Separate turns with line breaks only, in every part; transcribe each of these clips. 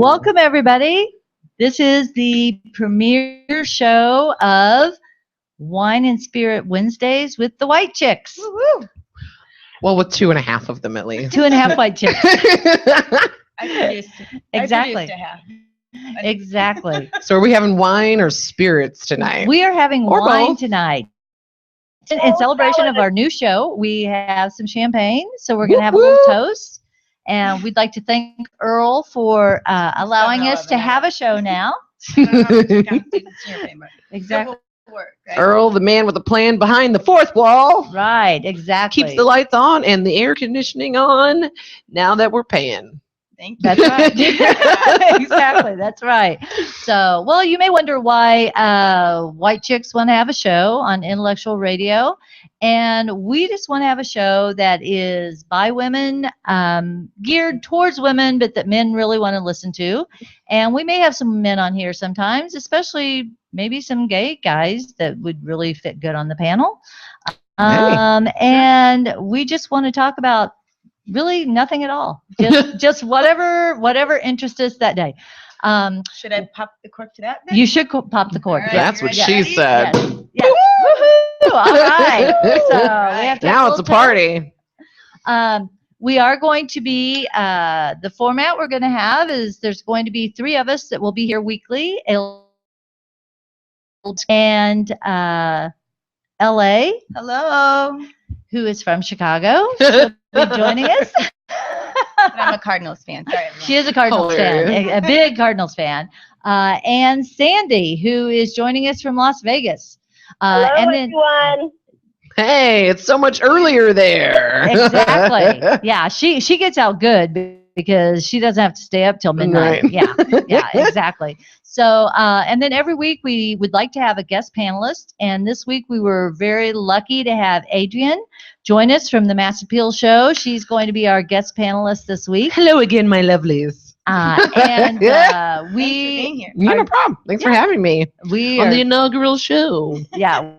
Welcome, everybody. This is the premiere show of Wine and Spirit Wednesdays with the White Chicks.
Woo-woo.
Well, with 2.5 of them at least.
2.5 white chicks.
I produced
Exactly.
a half.
Exactly.
So are we having wine or spirits tonight?
We are having
Or
wine
both.
tonight. In celebration of our new show, we have some champagne. So we're going to have a little toast. And we'd like to thank Earl for allowing us to have a show now. Exactly.
Work, right?
Earl, the man with the plan behind the fourth wall.
Right, exactly.
Keeps the lights on and the air conditioning on now that we're paying.
Thank you.
That's right. Exactly. That's right. So, well, you may wonder why White Chicks want to have a show on Intellectual Radio. And we just want to have a show that is by women, geared towards women, but that men really want to listen to. And we may have some men on here sometimes, especially maybe some gay guys that would really fit good on the panel. And we just want to talk about really nothing at all. Just whatever interests us that day.
Should I pop the cork to that then?
You should pop the cork.
All right,
That's what she said.
Yes. Yes. Woohoo! All right. So we have to
Now it's a party.
We are going to be the format we're going to have is there's going to be 3 of us that will be here weekly. And LA,
Hello.
who is from Chicago, she'll be joining us.
But I'm a Cardinals fan. Sorry. Everyone.
She is a Cardinals fan, a big Cardinals fan. And Sandy, who is joining us from Las Vegas.
Hello,
and then,
everyone.
Hey, it's so much earlier there.
Exactly. Yeah, she gets out good because she doesn't have to stay up till midnight.
Right.
Yeah, exactly. So, and then every week we would like to have a guest panelist. And this week we were very lucky to have Adrienne join us from the Mass Appeal Show. She's going to be our guest panelist this week.
Hello again, my lovelies.
And
Thanks for being here.
Yeah, no problem. Thanks for having me
we
on
are,
the inaugural show.
yeah.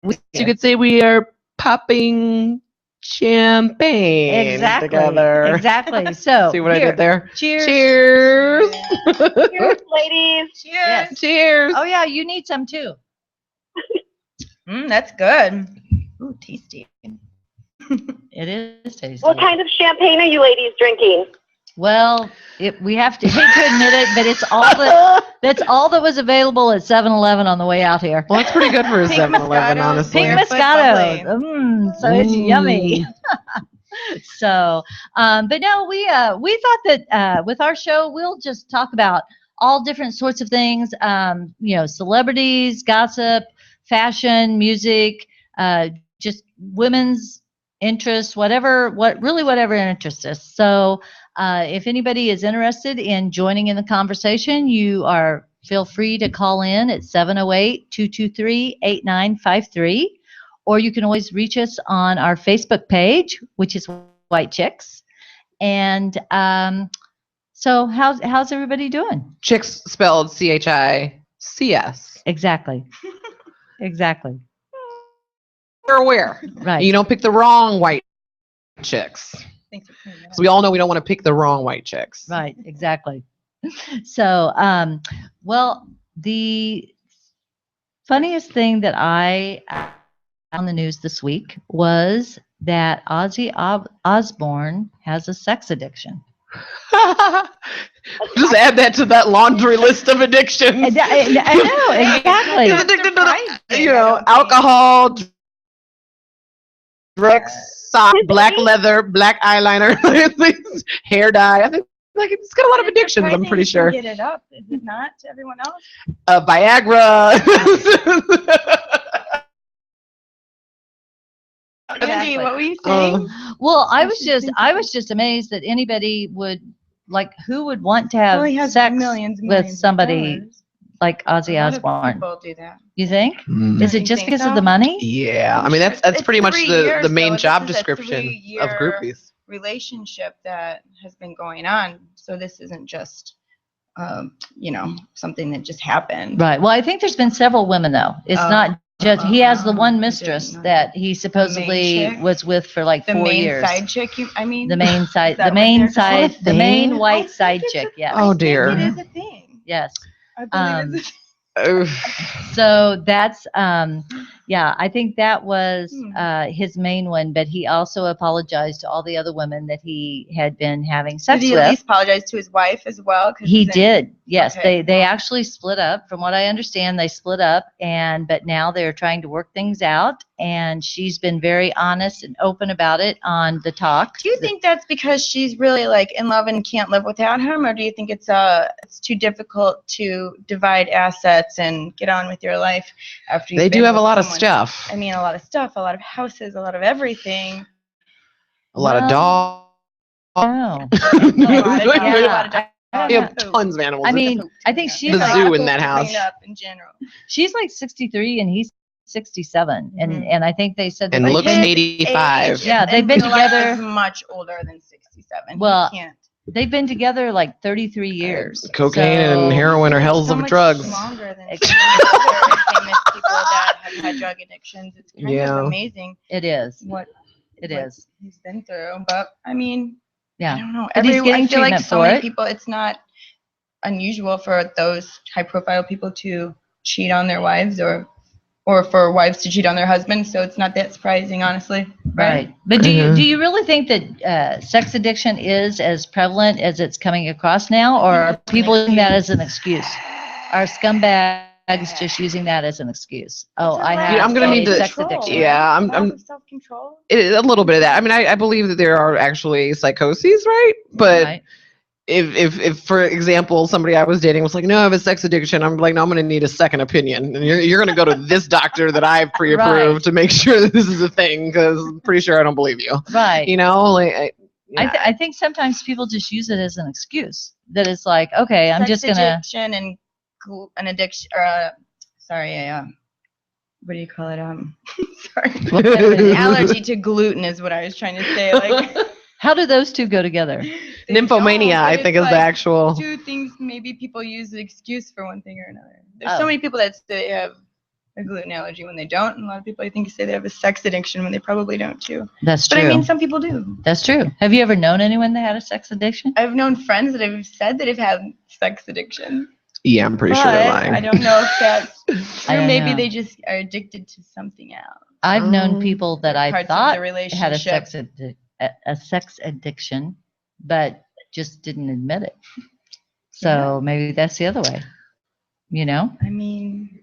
You could say we are popping champagne
Exactly.
together.
Exactly. So
See what I
here,
did there?
Cheers.
Cheers.
Cheers, ladies.
Cheers.
Yes.
Cheers.
Oh yeah, you need some too.
That's good. Ooh, tasty.
It is tasty.
What kind of champagne are you ladies drinking?
Well, we have to hate to admit it, but it's that's all that was available at 7-Eleven on the way out here.
Well, that's pretty good for a
Pink
7-Eleven,
Moscato.
honestly.
Pink
Barefoot
Moscato.
bubbly.
So it's yummy. So, but no, we thought that with our show, we'll just talk about all different sorts of things, celebrities, gossip, fashion, music, just women's interests, whatever interests us. So if anybody is interested in joining in the conversation, feel free to call in at 708-223-8953, or you can always reach us on our Facebook page, which is White Chicks. And so how's everybody doing?
Chicks spelled CHICS.
Exactly. Exactly.
You're aware.
Right.
You don't pick the wrong white chicks.
Thanks for cleaning that
So we all know we don't want to pick the wrong white chicks.
Right, exactly. So, well, the funniest thing that I on the news this week was that Ozzy Osbourne has a sex addiction.
Just add that to that laundry list of addictions.
I know, exactly.
He's addicted to alcohol, drugs, socks, black leather, black eyeliner, hair dye. I think it's got a lot of addictions, I'm pretty sure.
Get it up, is it not, to everyone else?
Viagra.
Andy, what were you saying?
Well, I was just amazed that anybody would who would want to have
Well, he has
sex
millions and
with
millions of
somebody
dollars.
like Ozzy
A lot of
Osbourne.
people do that.
You think?
Mm.
Is it
You
just
think
because
so?
of the money?
Yeah, I mean that's
It's
pretty much
3
the
years,
main
though.
job
This is a
description of
3-year
groupies.
relationship that has been going on. So this isn't just, something that just happened.
Right. Well, I think there's been several women though. It's not just he has the one
I
mistress
didn't know
that he supposedly
chick?
was with for like
The
4
main
years.
side chick, I mean?
The main side,
Is that
the
what
main
they're
side,
called?
the main
thing?
white side chick. Yes.
Oh, dear.
It is a thing.
Yes.
I believe it's a thing.
So that's yeah, I think that was his main one, but he also apologized to all the other women that he had been having sex
Did he
with.
at least apologize to his wife as well? 'Cause
He
then-
did. Yes,
Okay,
they
well.
actually split up. From what I understand, they split up, but now they're trying to work things out, and she's been very honest and open about it on the talk.
Do you think that's because she's really like in love and can't live without him, or do you think it's too difficult to divide assets and get on with your life after you've
They
been
do have a
with
lot of
someone?
stuff.
I mean, a lot of stuff, a lot of houses, a lot of everything.
A lot of
Well,
dogs.
Oh.
We have tons of animals.
I mean, I think she's
The
like,
zoo in that house.
Up in general.
she's like 63 and he's 67, and I think they said that
And
they've
looks
been-
85.
Yeah, they've
And
been
real life
together-
is much older than 67.
Well,
He can't.
they've been together like 33 years.
Cocaine and
So-
heroin are hells
So
of
much
drugs.
longer than some of the other famous people that have had drug addictions. It's kind
Yeah.
of amazing
It is.
what
It
what
is.
he's been through. But I mean, I
Yeah.
don't know.
But he's getting
I feel like
treatment
so
for
many
it.
people, it's not unusual for those high-profile people to cheat on their wives or for wives to cheat on their husbands. So it's not that surprising, honestly.
Right. But do
Mhm.
you really think that sex addiction is as prevalent as it's coming across now, or are people using that as an excuse? Are scumbags just using that as an excuse? Oh, I have
I'm gonna
a
need to-
sex addiction.
Yeah, I'm
self-control.
a little bit of that. I mean, I believe that there are actually psychoses, right? But
Right.
if for example somebody I was dating was like, no, I have a sex addiction, I'm like, no, I'm going to need a second opinion, and you're going to go to this doctor that I've pre-approved
Right.
to make sure that this is a thing, because I'm pretty sure I don't believe you.
Right.
You know, like
I think sometimes people just use it as an excuse. That it's like, okay, I'm just gonna.
Addiction and an addiction, or what do you call it? Sorry, an allergy to gluten is what I was trying to say. Like,
How do those two go together?
they
nymphomania,
don't,
I
but
think,
it's
is the
like
actual.
two things. Maybe people use the excuse for one thing or another. There's
Oh.
so many people that say they have a gluten allergy when they don't, and a lot of people I think say they have a sex addiction when they probably don't too.
That's
But
true.
I mean, some people do.
That's true. Have you ever known anyone that had a sex addiction?
I've known friends that have said that have had sex addiction.
Yeah, I'm pretty sure they're lying.
I don't know if that's
I
true.
don't
Maybe
know.
they just are addicted to something else.
I've known people that I
Parts of
thought
the relationship.
had a sex addiction, but just didn't admit it. So maybe that's the other way. You know,
I mean,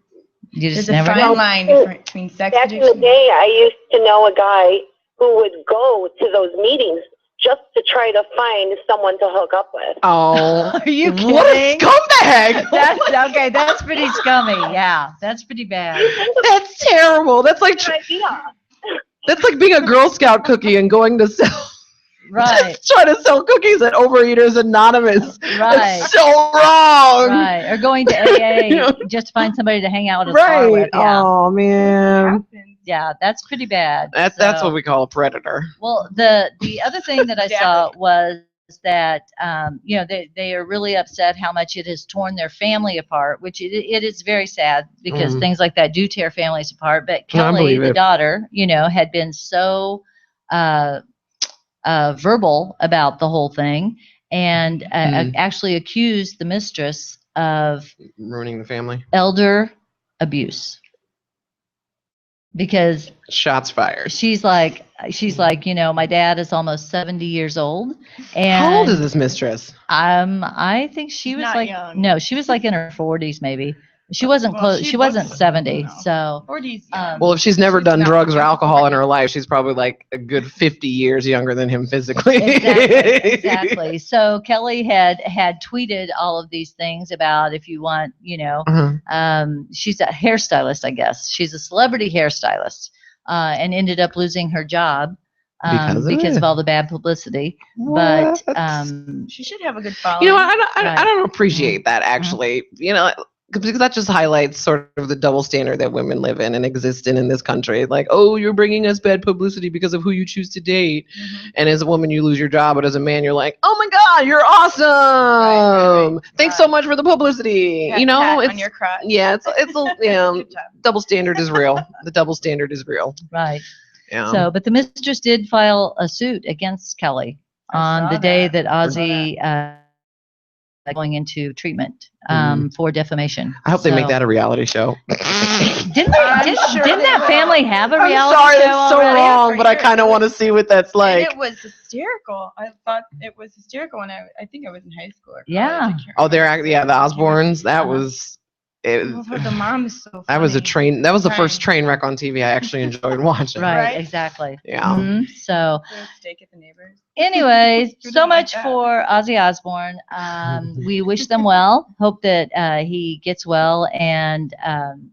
you just
there's a
never
know.
fine line between sex
Back in
addiction.
the day, I used to know a guy who would go to those meetings just to try to find someone to hook up with.
Oh,
Are you
what a
kidding?
scumbag!
That's okay. That's pretty scummy. Yeah, that's pretty bad.
That's terrible. That's like
Good idea.
being a Girl Scout cookie and going to sell.
Right,
Trying to sell cookies at Overeaters Anonymous.
right,
That's so wrong.
right. Or going to AA
You know?
just to find somebody to hang out at a bar
Right.
with. Yeah,
Oh man.
yeah, that's pretty bad.
That's
So-
what we call a predator.
Well, the other thing that I saw was that you know, they are really upset how much it has torn their family apart, which it is very sad because
Mm.
things like that do tear families apart. But
No, I
Kelly,
believe
the
it.
daughter, you know, had been so verbal about the whole thing and actually accused the mistress of
Ruining the family.
elder abuse because
Shots fired.
she's like, you know, my dad is almost 70 years old, and
How old is this mistress?
I think she
She's
was
not
like,
young.
no, she was like in her 40s maybe. She wasn't
Well,
close.
she
She wasn't
looks-
70.
no.
So
40s.
Well, if she's never
She's
done
not
drugs or
young.
alcohol in her life, she's probably like a good 50 years younger than him physically.
exactly. So Kelly had tweeted all of these things about if you want, you know,
Uh-huh.
she's a hairstylist, I guess. She's a celebrity hairstylist, and ended up losing her job because of all the bad publicity. But
What?
She should have a good following.
You know what? I
Right.
don't appreciate that actually. You know, because that just highlights sort of the double standard that women live in and exist in this country. Like, oh, you're bringing us bad publicity because of who you choose to date.
Mhm.
And as a woman, you lose your job, but as a man, you're like, oh my God, you're awesome.
Right.
Thanks so much for the publicity.
Pat,
You know,
pat
it's
on your crotch.
yeah, it's yeah,
Good job.
double standard is real. The double standard is real.
Right.
Yeah.
So, but the mistress did file a suit against Kelly
I
on
saw
the day
that.
that Ozzy going into treatment for defamation.
I hope they make
So-
that a reality show.
Didn't
I'm sure
didn't
they
that
will.
family have a
I'm
reality
sorry,
show
that's so
already?
wrong,
For
but I
years.
kind of want to see what that's like.
And it was hysterical. I thought it was hysterical when I think I was in high school. Or college.
Yeah.
I can't
Oh, they're
remember.
the Osbournes. That
Uh-huh.
was it.
Oh, but the mom is so funny.
That was a train. That was the first
Right.
train wreck on TV I actually enjoyed watching.
Right,
Right.
exactly.
Yeah.
Mhm. So,
Throw a steak at the neighbors.
anyways,
Who
so
don't like
much
that?
for Ozzy Osbourne. We wish them well. Hope that he gets well, and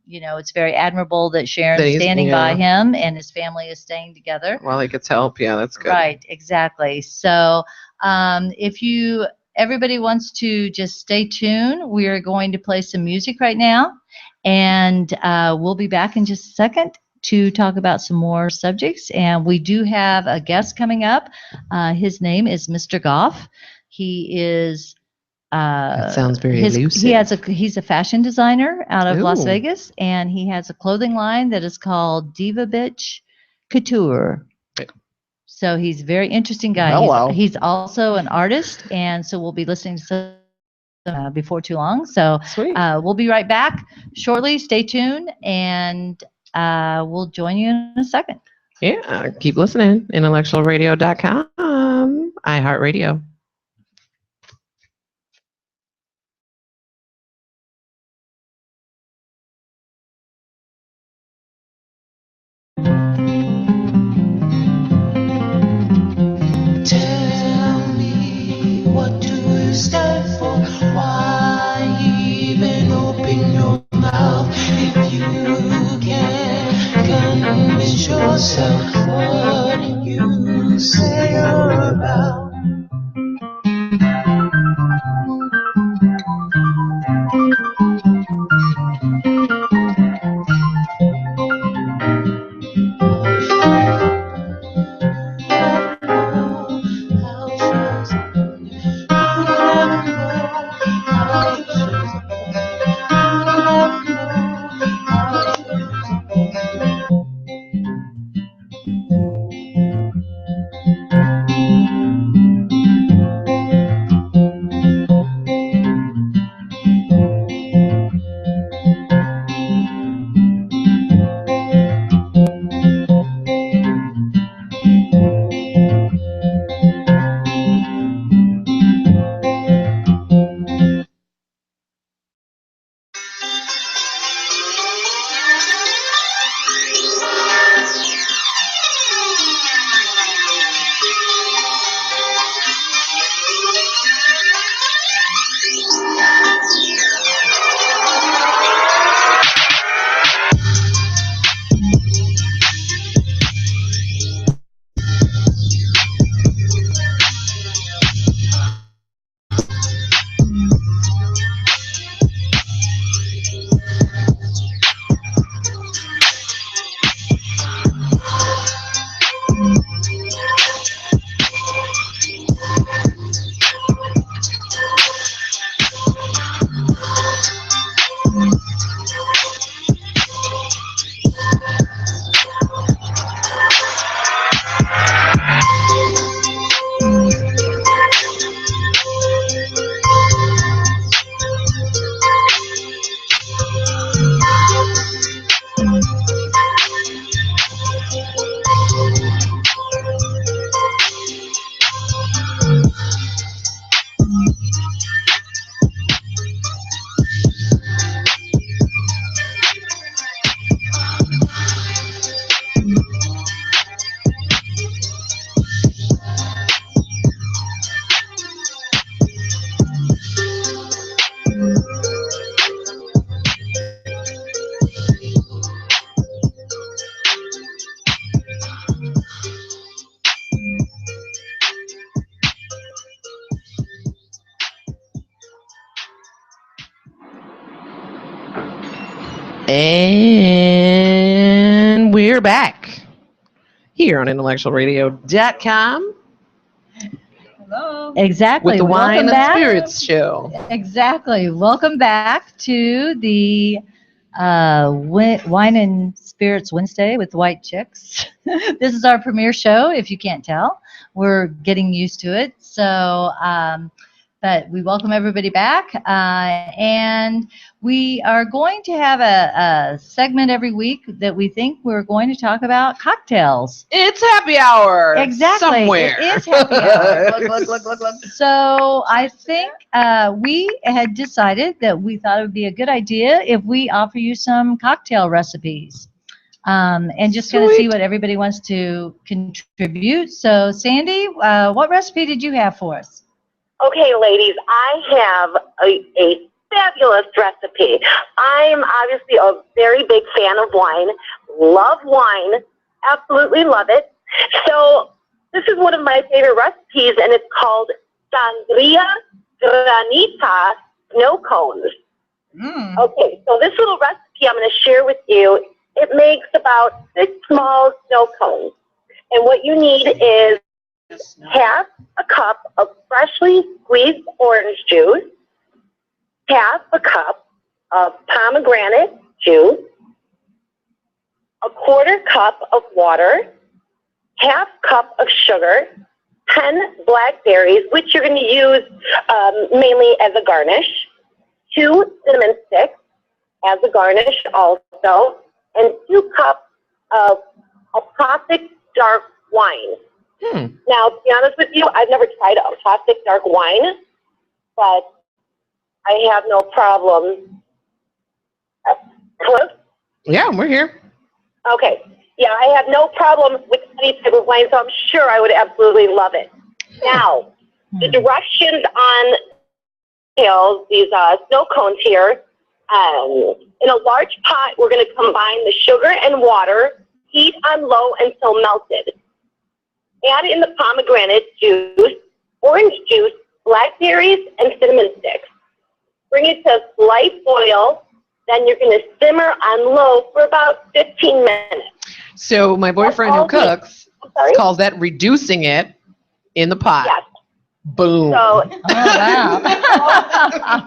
it's very admirable that Sharon's
That he's-
standing by
yeah.
him and his family is staying together.
While he gets help, yeah, that's good.
Right, exactly. So, if everybody wants to just stay tuned, we are going to play some music right now, and we'll be back in just a second to talk about some more subjects. And we do have a guest coming up. His name is Mr. Goff. He is.
That sounds very elusive.
He's a fashion designer out of Las
Ooh.
Vegas, and he has a clothing line that is called Diva Bitch Couture. So he's a very interesting guy.
Hello.
He's also an artist, and so we'll be listening to some before too long. So
Sweet.
we'll be right back shortly. Stay tuned, and we'll join you in a second.
Yeah, keep listening. IntellectualRadio.com. iHeartRadio.
Tell me, what do you stand for? Why even open your mouth if you can't convince yourself what you say you're about?
And we're back here on IntellectualRadio.com
Hello.
Exactly.
with the Wine
Welcome
and
back.
Spirits Show.
Exactly. Welcome back to the Wine and Spirits Wednesday with the White Chicks. This is our premiere show, if you can't tell. We're getting used to it. So, but we welcome everybody back. And we are going to have a segment every week that we think we're going to talk about cocktails.
It's happy hour.
Exactly.
Somewhere.
It is happy hour.
Look.
So I think we had decided that we thought it would be a good idea if we offer you some cocktail recipes, and just kind of see what everybody wants to contribute. So Sandy, what recipe did you have for us?
Okay, ladies, I have a fabulous recipe. I'm obviously a very big fan of wine, love wine, absolutely love it. So this is one of my favorite recipes, and it's called Sangria Granita Snow Cones. Okay, so this little recipe I'm going to share with you, it makes about 6 small snow cones. And what you need is half a cup of freshly squeezed orange juice, half a cup of pomegranate juice, a quarter cup of water, half cup of sugar, 10 blackberries, which you're going to use mainly as a garnish, 2 cinnamon sticks as a garnish also, and 2 cups of apothic dark wine. Now, to be honest with you, I've never tried apothic dark wine, but I have no problem. Hello?
Yeah, we're here.
Okay. Yeah, I have no problem with any type of wine, so I'm sure I would absolutely love it. Now, the directions on these snow cones here, in a large pot, we're going to combine the sugar and water, heat on low until melted. Add in the pomegranate juice, orange juice, blackberries, and cinnamon sticks. Bring it to a slight boil. Then you're going to simmer on low for about 15 minutes.
So my boyfriend who cooks calls that reducing it in the pot.
Yes.
Boom.
So,
Oh, wow.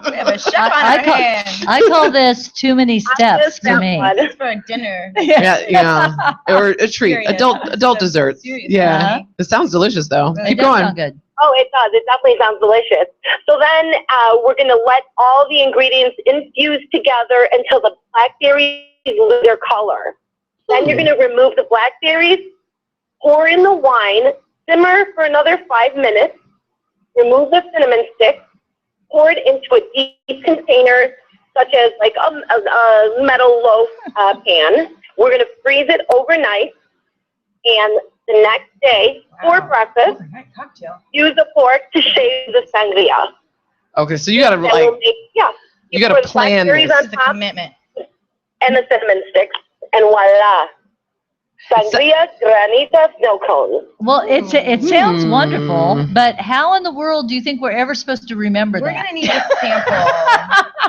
We have a chef on our hands.
I call this too many steps to me.
It's for dinner.
Yeah. Or a treat.
Serious.
Adult dessert.
Serious.
Yeah. It sounds delicious though.
It
Keep
It does
going.
sound good.
oh, it does. It definitely sounds delicious. So then we're going to let all the ingredients infuse together until the blackberries lose their color. Then you're going to remove the blackberries, pour in the wine, simmer for another 5 minutes, remove the cinnamon sticks, pour it into a deep container, such as like a metal loaf pan. We're going to freeze it overnight, and the next day, for breakfast,
Overnight cocktail.
use a fork to shave the sangria.
Okay, so you gotta
Then we'll make,
you gotta
pour the
plan
blackberries
this.
on
It's a
top
commitment.
and the cinnamon sticks, and voila. Sangria Granita Snow Cones.
Well, it sounds wonderful,
Mm.
but how in the world do you think we're ever supposed to remember
We're
that?
gonna need a sample,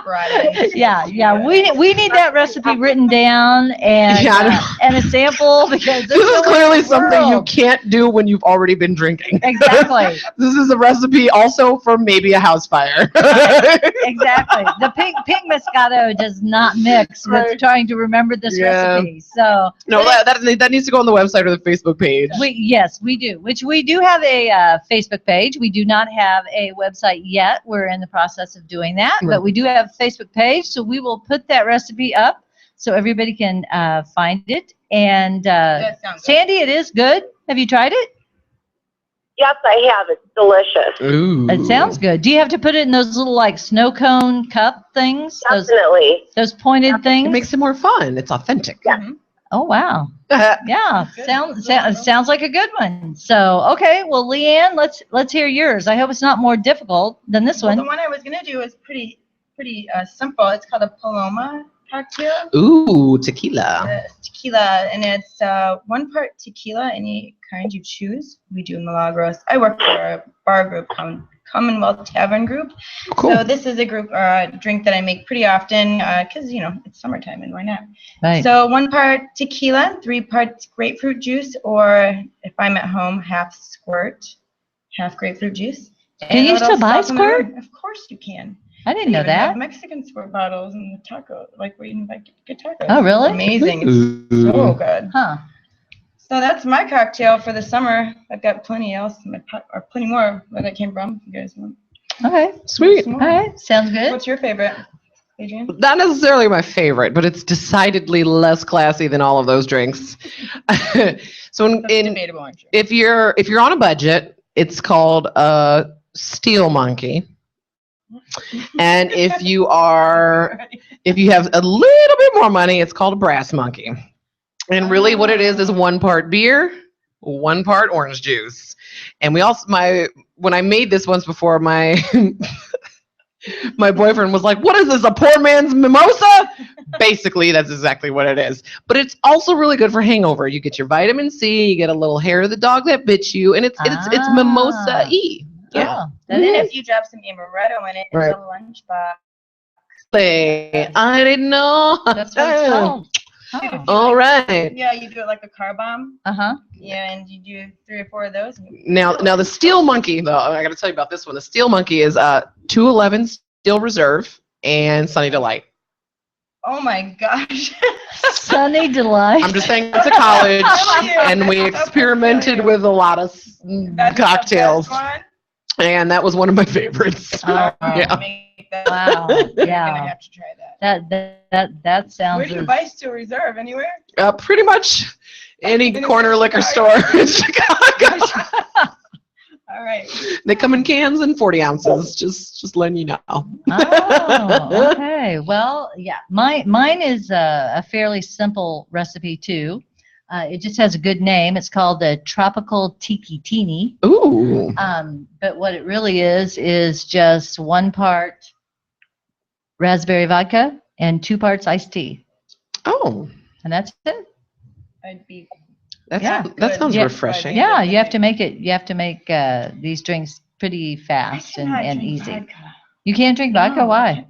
Friday.
Yeah. We need that recipe written down and
Yeah, I know.
and a sample because
This is
no way in
clearly
the
something you
world.
can't do when you've already been drinking.
Exactly.
This is a recipe also for maybe a house fire.
Exactly. The pink Moscato does not mix with
Right.
trying to remember this
Yeah.
recipe. So
No, that needs to go on the website or the Facebook page.
yes, we do. Which we do have a Facebook page. We do not have a website yet. We're in the process of doing that, but we do have a Facebook page. So we will put that recipe up so everybody can find it. And
That sounds good.
Sandy, it is good. Have you tried it?
Yes, I have. It's delicious.
Ooh.
It sounds good. Do you have to put it in those little like snow cone cup things?
Definitely.
Those pointed things?
It makes it more fun. It's authentic.
Oh wow. Yeah, sounds like a good one. So, okay, well, Leanne, let's hear yours. I hope it's not more difficult than this
Well, the
one.
one I was gonna do is pretty simple. It's called a Paloma cocktail.
Ooh, tequila.
Tequila, and it's 1 part tequila, any kind you choose. We do Milagros. I work for a bar group Commonwealth Tavern Group.
Cool.
So this is a group drink that I make pretty often because, it's summertime and why not?
Right.
So 1 part tequila, 3 parts grapefruit juice, or if I'm at home, half squirt, half grapefruit juice.
Can
and a
you
little
still buy
salt and
squirt?
lemon. Of course you can.
I didn't know
They even have
that.
Mexican squirt bottles in the taco, like where you can buy good tacos.
Oh, really?
It's amazing. It's so good.
Huh.
So that's my cocktail for the summer. I've got plenty else in my pot, or plenty more where that came from. If you guys want.
Okay.
Sweet.
some
All
more.
right. Sounds good.
What's your favorite, Adrian?
Not necessarily my favorite, but it's decidedly less classy than all of those drinks. So
That's debatable, I'm sure.
if you're on a budget, it's called a Steel Monkey. And if you have a little bit more money, it's called a Brass Monkey. And really what it is 1 part beer, 1 part orange juice. And when I made this once before, my my boyfriend was like, "What is this, a poor man's mimosa?" Basically, that's exactly what it is. But it's also really good for hangover. You get your vitamin C, you get a little hair of the dog that bit you, and it's mimosa-y. Yeah.
Oh,
And
that
then
is.
if you drop some amaretto in it,
Right.
it's a lunchbox.
I didn't know.
That's what it's called. Oh.
All right.
Yeah, you do it like a car bomb.
Uh-huh.
Yeah, and you do 3 or 4 of those.
Now the Steel Monkey, though, I got to tell you about this one. The Steel Monkey is 211 Steel Reserve and Sunny Delight.
Oh my gosh.
Sunny Delight.
I'm just saying, it's a college, and we experimented with a lot of
That's
cocktails,
the best one.
and that was one of my favorites.
Oh,
Yeah.
Make that.
wow.
I'm gonna
Yeah.
have to try that.
That sounds.
Where do you buy Steel Reserve? Anywhere?
Pretty much any corner liquor store in Chicago.
All right.
They come in cans and 40 ounces. Just letting you know.
Oh, okay. Well, yeah. Mine is a fairly simple recipe too. It just has a good name. It's called the Tropical Tiki Teeny.
Ooh.
But what it really is just 1 part raspberry vodka and 2 parts iced tea,
Oh,
and that's it.
I'd be.
Yeah.
that sounds
Yeah.
refreshing.
Yeah, you have to make it. You have to make these drinks pretty fast and
drink
easy.
vodka.
You can't drink vodka.
No,
Why?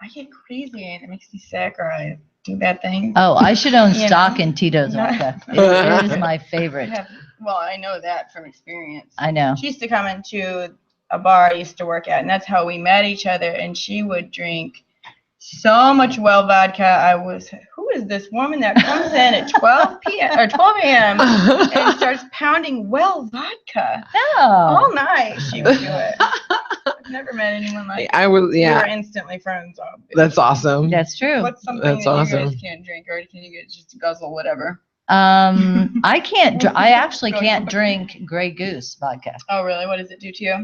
I get crazy and it makes me sick, or I do bad things.
Oh, I should own
You
stock
know.
in Tito's
No.
vodka. It is my favorite.
Well, I know that from experience.
I know.
She used to come into a bar I used to work at, and that's how we met each other. And she would drink so much well vodka. Who is this woman that comes in at 12 p.m. or 12 a.m. and starts pounding well vodka all
No.
night? She would do it. I've never met anyone like that.
I was,
We
yeah.
were instantly friends.
That's awesome.
That's true.
What's something
That's
that you
awesome.
guys can't drink, or can you get just guzzle whatever?
I can't. I actually can't drink Grey Goose vodka.
Oh, really? What does it do to you?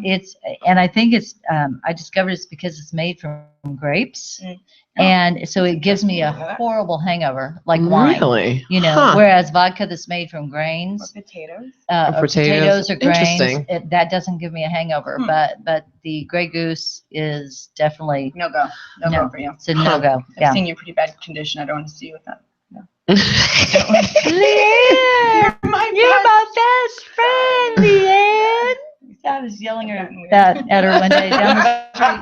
And I think it's. I discovered it's because it's made from grapes,
Mm.
and so it gives me a horrible hangover, like wine.
Really?
You know,
Huh.
whereas vodka that's made from
Or
grains,
potatoes?
or potatoes or grains,
Interesting.
that doesn't give me a hangover.
Hmm.
But the Grey Goose is definitely
No go. No
No.
go for you.
it's a no go.
I've
Yeah.
seen you in pretty bad condition. I don't want to see you with that.
Leanne,
My
you're my best friend, Leanne. I was yelling at her one day down the street.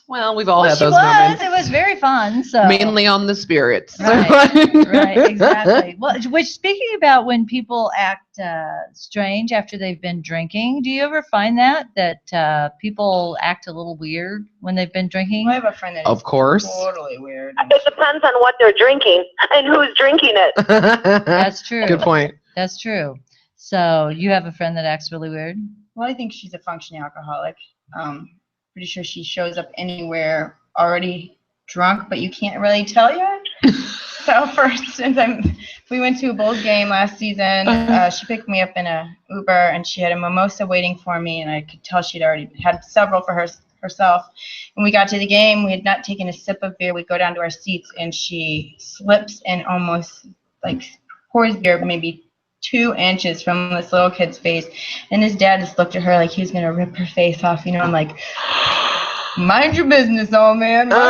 Well, we've all
Well,
had
she
those
was.
moments.
It was very fun. So
Mainly on the spirits.
Right, exactly. Well, which speaking about when people act strange after they've been drinking, do you ever find that people act a little weird when they've been drinking?
I have a friend that
Of
is
course.
totally weird.
It depends on what they're drinking and who's drinking it.
That's true.
Good point.
That's true. So you have a friend that acts really weird?
Well, I think she's a functioning alcoholic. Pretty sure she shows up anywhere already drunk, but you can't really tell yet. So for instance, we went to a Bulls game last season. She picked me up in a Uber, and she had a mimosa waiting for me, and I could tell she'd already had several for herself. When we got to the game, we had not taken a sip of beer. We go down to our seats, and she slips and almost like pours beer maybe 2 inches from this little kid's face, and his dad just looked at her like he was gonna rip her face off. You know, I'm like, mind your business, old man.
Nothing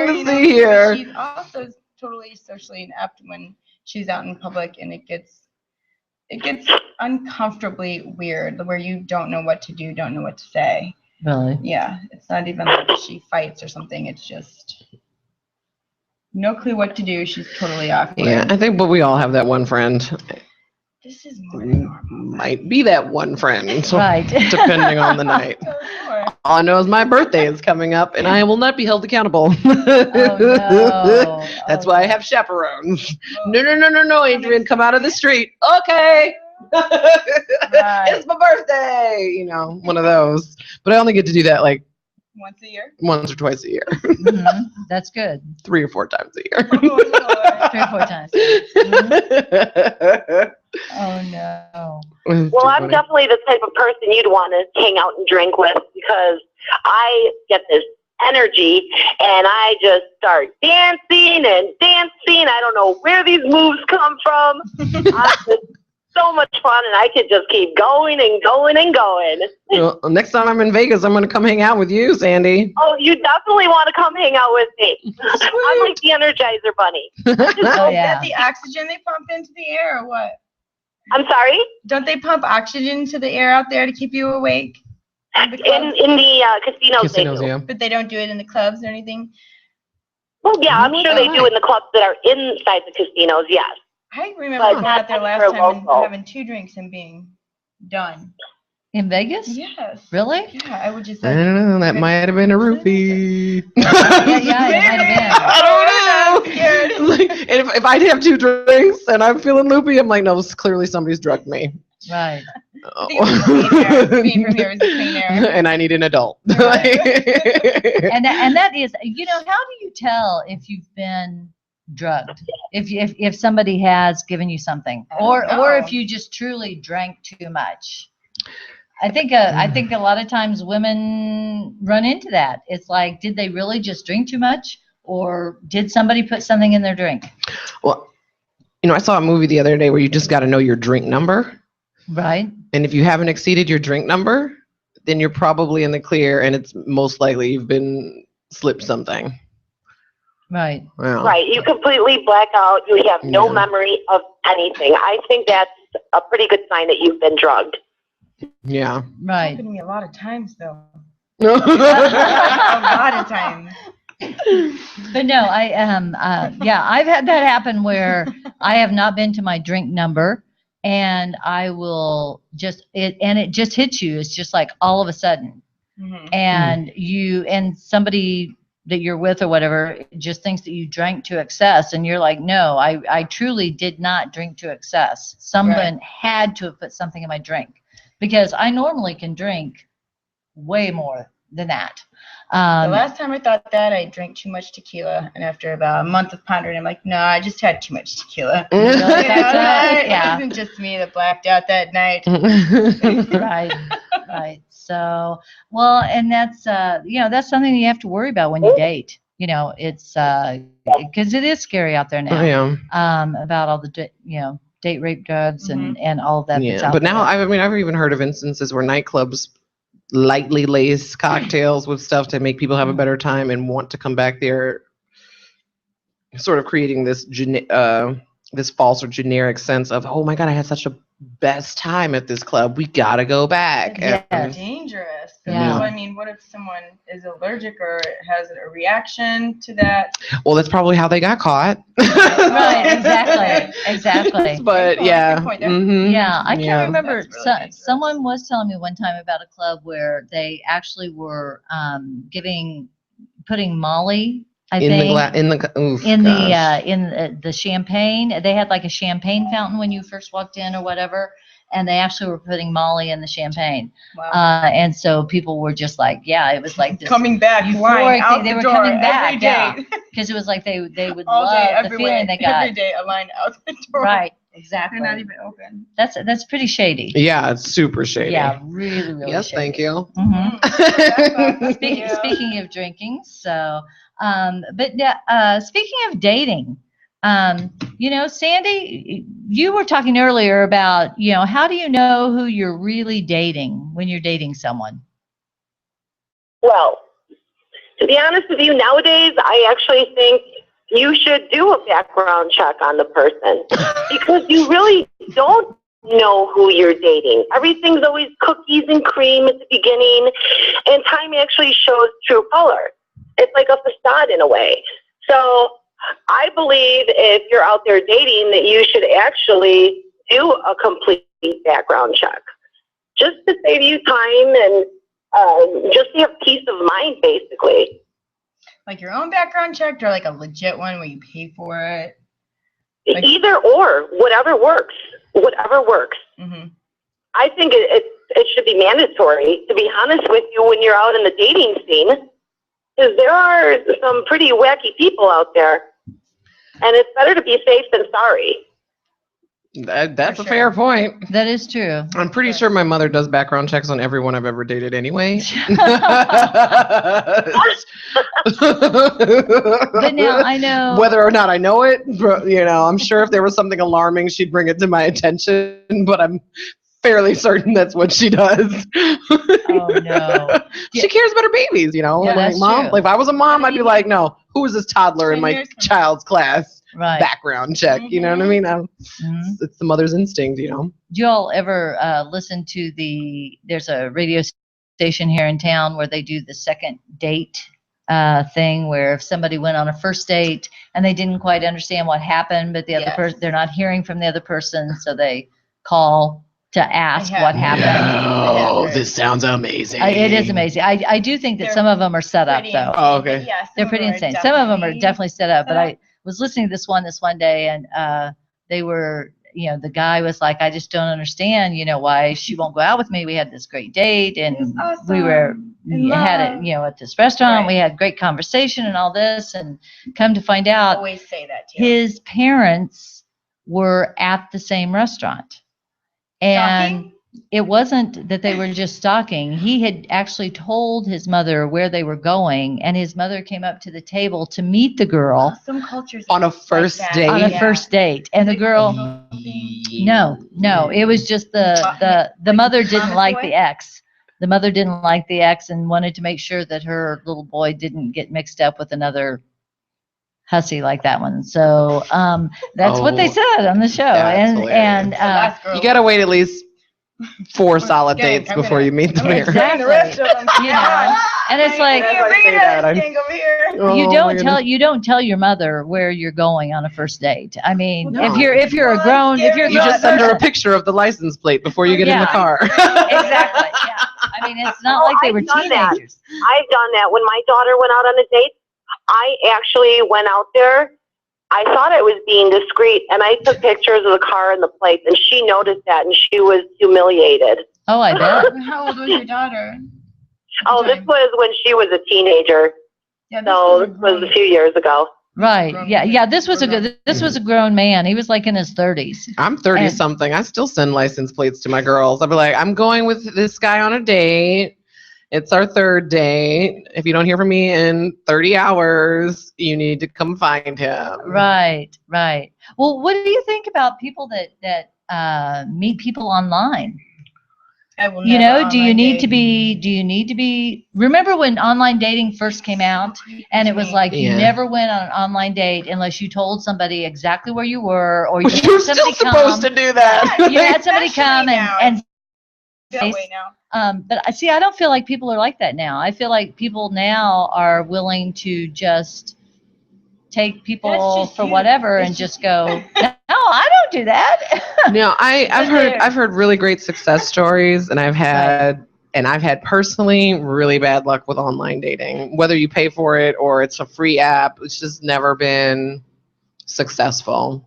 to see here.
She's also totally socially inept when she's out in public, and it gets it gets uncomfortably weird where you don't know what to do, don't know what to say.
Really?
Yeah, it's not even like she fights or something. It's just no clue what to do. She's totally awkward.
Yeah, I think, but we all have that one friend.
This is more than normal.
Might be that one friend,
Right.
depending on the night.
So sure.
All I know is my birthday is coming up, and I will not be held accountable.
Oh, no.
That's
Oh,
why I
no.
have chaperones. No, Adrian, come out of the street. Okay. It's my birthday. You know, one of those. But I only get to do that like
Once a year.
once or twice a year,
Mhm. That's good.
3 or 4 times a year.
Oh, Lord.
3 or 4 times. Mhm. Oh, no.
Well, I'm definitely the type of person you'd want to hang out and drink with because I get this energy and I just start dancing and dancing. I don't know where these moves come from. I'm just so much fun and I could just keep going and going and going.
Well, next time I'm in Vegas, I'm going to come hang out with you, Sandy.
Oh, you definitely want to come hang out with me. I'm like the Energizer Bunny.
Oh, yeah.
Is that the oxygen they pump into the air or what?
I'm sorry?
Don't they pump oxygen into the air out there to keep you awake? In the
In
clubs?
the casinos,
Casinos,
they do.
yeah.
But they don't do it in the clubs or anything?
Well, yeah, I'm sure they do
Alright.
in the clubs that are inside the casinos, yes.
I remember
But
going out there
not
last
for
time and
local.
having 2 drinks and being done.
In Vegas?
Yes.
Really?
Yeah, I would just
I
like.
don't know. That might have been a roofie.
Yeah, it might have been.
I don't know. Like, and if I have 2 drinks and I'm feeling loopy, I'm like, no, clearly somebody's drugged me.
Right.
I think it was the clean air. Being from here was the clean air.
And I need an adult.
And that is, you know, how do you tell if you've been drugged? If somebody has given you something,
I don't
or
know.
if you just truly drank too much? I think a lot of times women run into that. It's like, did they really just drink too much, or did somebody put something in their drink?
Well, you know, I saw a movie the other day where you just got to know your drink number.
Right.
And if you haven't exceeded your drink number, then you're probably in the clear, and it's most likely you've been slipped something.
Right.
Wow.
Right, you completely black out. You have no
Yeah.
memory of anything. I think that's a pretty good sign that you've been drugged.
Yeah.
Right.
Happened to me a lot of times, though. A lot of times.
But no, I've had that happen where I have not been to my drink number, and I will it just hits you. It's just like all of a sudden,
Mhm.
and somebody that you're with or whatever just thinks that you drank to excess, and you're like, no, I truly did not drink to excess. Someone had to have put something in my drink, because I normally can drink way more than that.
The last time I thought that, I drank too much tequila, and after about a month of pondering, I'm like, no, I just had too much tequila.
Really?
You know,
That's
it
yeah.
wasn't just me that blacked out that night.
Right. So, well, and that's that's something you have to worry about when you date. You know, it's because it is scary out there now.
Yeah.
About all the date rape drugs and all of that. that's
Yeah.
out
But
there.
now, I've even heard of instances where nightclubs lightly lace cocktails with stuff to make people have a better time and want to come back there, sort of creating this this false or generic sense of, oh my God, I had such a best time at this club. We gotta go back.
Yes.
And-
Dangerous.
Yeah.
So, I mean, what if someone is allergic or has a reaction to that?
well, that's probably how they got caught.
Right. Exactly.
But
Good point,
yeah.
good point.
Mhm.
Yeah, I can't
Yeah.
remember.
That's really dangerous.
Someone was telling me one time about a club where they actually were putting Molly, I
In
think,
the glass, in the oof,
in
gosh.
the champagne. They had like a champagne fountain when you first walked in or whatever, and they actually were putting Molly in the champagne.
Wow.
And so people were just like, yeah, it was like this
Coming back,
euphoric
flying
thing.
out
They
the
were
door
coming back,
every day.
because it was like they would
All
love
day,
the
every
feeling
way,
they got.
every day, a line out the door.
Right, exactly.
They're not even open.
That's pretty shady.
Yeah, it's super shady.
Yeah, really
Yes,
shady.
thank you.
Mhm.
Speaking
Speaking of drinking, so, speaking of dating, Sandy, you were talking earlier about, how do you know who you're really dating when you're dating someone?
Well, to be honest with you, nowadays, I actually think you should do a background check on the person because you really don't know who you're dating. Everything's always cookies and cream at the beginning, and time actually shows true color. It's like a facade in a way. So I believe if you're out there dating that you should actually do a complete background check just to save you time and just to have peace of mind, basically.
Like your own background check or like a legit one where you pay for it? Like,
either or, whatever works. Whatever works.
Mm-hmm.
I think it should be mandatory, to be honest with you, when you're out in the dating scene, because there are some pretty wacky people out there, and it's better to be safe than sorry.
That's
For
a fair
sure.
point.
That is true.
I'm pretty sure my mother does background checks on everyone I've ever dated anyway.
But now I know.
Whether or not I know it, I'm sure if there was something alarming, she'd bring it to my attention, but I'm fairly certain that's what she does.
Oh, no.
She cares about her babies,
Yeah,
like,
that's
mom,
true.
like if I was a mom, I'd be like, no, who is this toddler in
10
my
years from
child's class?
Right.
Background check, you know what I mean?
Mhm.
It's the mother's instinct,
Do y'all ever listen to there's a radio station here in town where they do the second date thing, where if somebody went on a first date and they didn't quite understand what happened, but the other
Yes.
person, they're not hearing from the other person, so they call to ask
have.
what happened.
Oh, this sounds amazing.
It is amazing. I do think that
They're
some of them are set up,
Pretty
though.
insane.
Oh, okay.
Yeah, some
They're
of
pretty
them
insane. Some of them are definitely set up, but
set
I was listening to this one day, and they were, the guy was like, I just don't understand, why she won't go out with me. We had this great date, and
It's
we were
awesome. In
had it,
love.
at this restaurant.
Right.
We had great conversation and all this, and come to find out,
Always say that too.
his parents were at the same restaurant, and
Stalking?
it wasn't that they were just stalking. He had actually told his mother where they were going, and his mother came up to the table to meet the girl
Some cultures
On a
like
first
that.
date?
on a
Yeah.
first date. And the
Like
girl,
cultural thing.
no, it was just the mother didn't
Mama's
like
boy?
the ex. The mother didn't like the ex and wanted to make sure that her little boy didn't get mixed up with another hussy like that one. So that's what they
Oh,
said on the show.
that's
And
hilarious.
The last girl.
You gotta wait at least 4 solid
Okay,
dates
I'm
before
gonna-
you meet the
I'm gonna
parents.
join the rest of them.
You know, and it's like,
As I say that, I'm-
Can't go here.
Oh,
you
my
don't tell
goodness.
your mother where you're going on a first date. I mean,
No.
if you're a grown, if you're a
You
grown
just send her a
person-
picture of the license plate before you get in the
Yeah.
car.
Exactly. Yeah. I mean, it's not like they were
I've done that.
teenagers.
I've done that. When my daughter went out on a date, I actually went out there. I thought I was being discreet, and I took pictures of the car and the plates, and she noticed that, and she was humiliated.
Oh, I bet.
How old was your daughter?
Oh, this was when she was a teenager,
Yeah,
so this was a few years ago.
Right.
Grown
Yeah.
man.
Yeah. This was
Grown
a grown man. He was like in his 30s.
I'm 30
And-
something. I still send license plates to my girls. I'll be like, I'm going with this guy on a date. It's our 3rd date. If you don't hear from me in 30 hours, you need to come find him.
Right. Right. Well, what do you think about people that meet people online?
I will
You
never
know, do you
online
need
date.
to be, remember when online dating first came out and it was like you
Yeah.
never went on an online date unless you told somebody exactly where you were, or you
But
had
you're still
somebody
supposed to
come.
do that.
You had somebody
Especially
come
now.
and
That way now.
but I see, I don't feel like people are like that now. I feel like people now are willing to just take people
That's just
for
you.
whatever
It's
and
just
just go, no, I don't do that.
No, I've heard really great success stories, and I've had personally really bad luck with online dating. Whether you pay for it or it's a free app, it's just never been successful.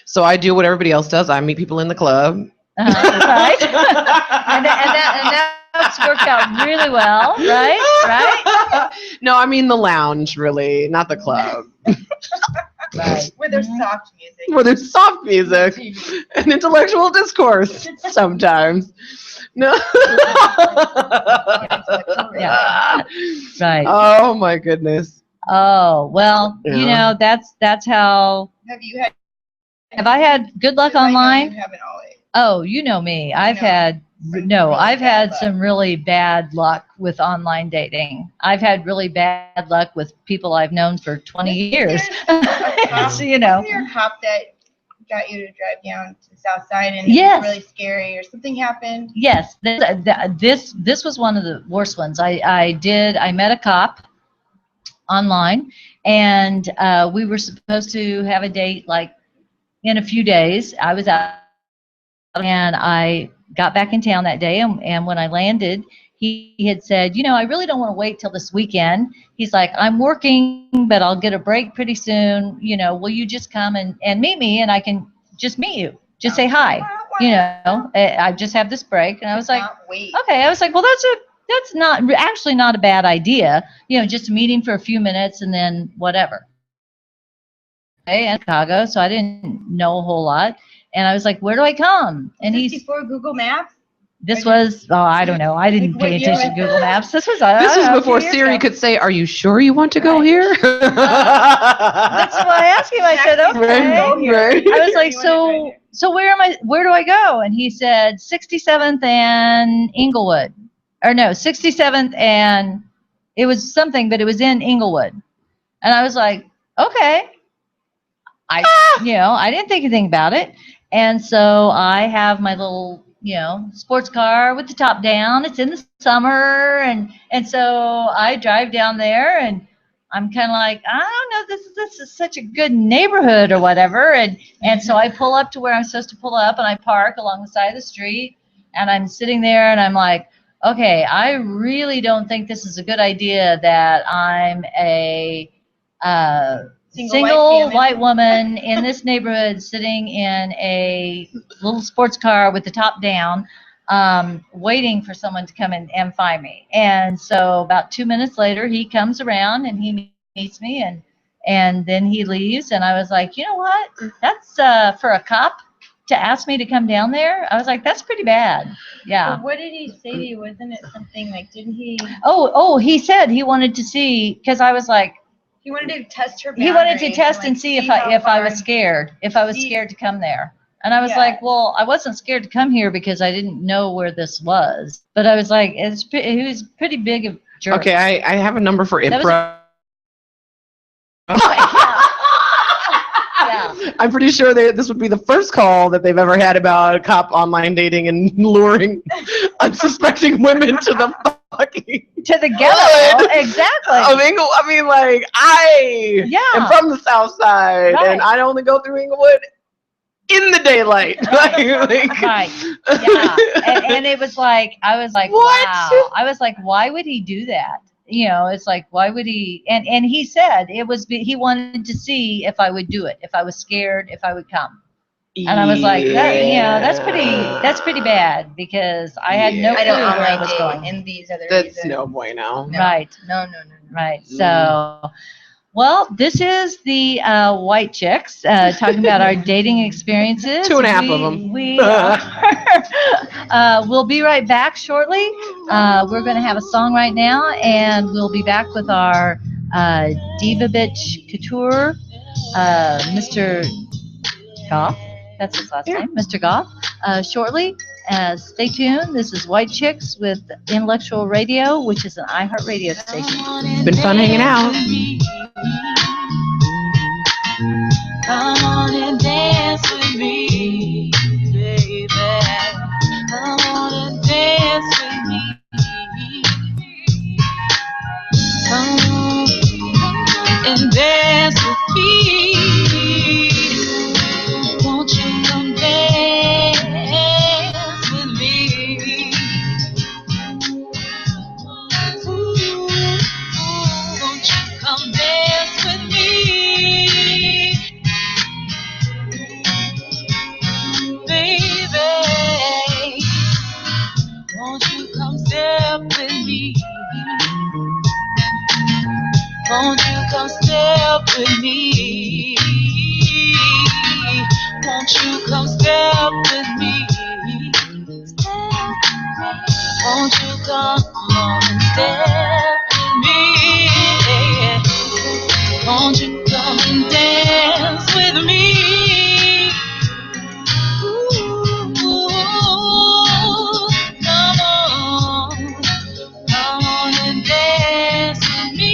So I do what everybody else does. I meet people in the club.
Right? and that's worked out really well, right?
No, I mean the lounge, really, not the club.
Right.
Where there's
Mhm.
soft music.
Where there's soft music and intellectual discourse sometimes. No.
Yeah. Right.
Oh my goodness.
Oh, well, you
Yeah.
know, that's how,
Have you had?
have I had good luck
I know
online?
You haven't always.
Oh, you know me. I've
No.
had
Really
I've
bad
had
luck.
some really bad luck with online dating. I've had really bad luck with people I've known for 20 years.
There's a cop-
So, you know.
Isn't there a cop that got you to drive down to the south side and
Yes.
it was really scary or something happened?
Yes, this was one of the worst ones. I met a cop online, and we were supposed to have a date like in a few days. I was out, and I got back in town that day, and when I landed, he had said, I really don't want to wait till this weekend. He's like, I'm working, but I'll get a break pretty soon. Will you just come and meet me, and I can just meet you, just say hi. I just have this break. And I was like, okay. I was like, well, that's actually not a bad idea. Just meeting for a few minutes and then whatever. Okay, in Chicago, so I didn't know a whole lot. And I was like, where do I come? And
he's before Google Maps.
This was, I don't know. I didn't pay attention to Google Maps. This was
before Siri could say, are you sure you want to go here?
That's what I asked him. I said, okay.
Right.
I was like, so where do I go? And he said 67th and Inglewood. Or no, 67th and it was something, but it was in Inglewood. And I was like, okay. I didn't think anything about it. And so I have my little, sports car with the top down. It's in the summer. And so I drive down there and I'm kind of like, I don't know, this is such a good neighborhood or whatever. And so I pull up to where I'm supposed to pull up and I park along the side of the street and I'm sitting there and I'm like, okay, I really don't think this is a good idea that I'm a single white woman in this neighborhood sitting in a little sports car with the top down, waiting for someone to come in and find me. And so about 2 minutes later, he comes around and he meets me and then he leaves. And I was like, you know what? That's for a cop to ask me to come down there. I was like, that's pretty bad. Yeah.
Well, what did he say to you? Wasn't it something like, didn't he?
Oh, he said he wanted to see, because I was like,
he wanted to test her boundaries.
He wanted to test and see if I was scared, scared to come there. And I was like, well, I wasn't scared to come here because I didn't know where this was. But I was like, he was pretty big of jerk.
Okay, I have a number for IPRA.
Yeah.
I'm pretty sure this would be the first call that they've ever had about a cop online dating and luring unsuspecting women to the fucking
to the ghetto. Exactly.
I am from the South Side, and I only go through Inglewood in the daylight.
Right. Yeah. And it was like, I was like,
what?
Wow. I was like, why would he do that? It's like, why would he? And he said he wanted to see if I would do it, if I was scared, if I would come. And I was like, that's pretty bad because I had no clue where I was going.
In these other
That's no bueno.
No.
Right.
No.
Right. So, well, this is the White Chicks talking about our dating experiences.
2.5 of them.
We'll be right back shortly. We're going to have a song right now, and we'll be back with our Diva Bitch Couture, Mr. Goff. That's his last name, Mr. Goff. Shortly. Stay tuned. This is White Chicks with Intellectual Radio, which is an iHeart radio station.
It's been fun hanging out.
Come on and dance with me, baby. Come on and dance with me. Come on and dance with me. Won't you come dance with me? Ooh, won't you come dance with me? Baby, won't you come step with me? Won't you come step with me? Won't you come step with me? Won't you come on and step with me? Won't you come and dance with me? Ooh, come on and dance with me.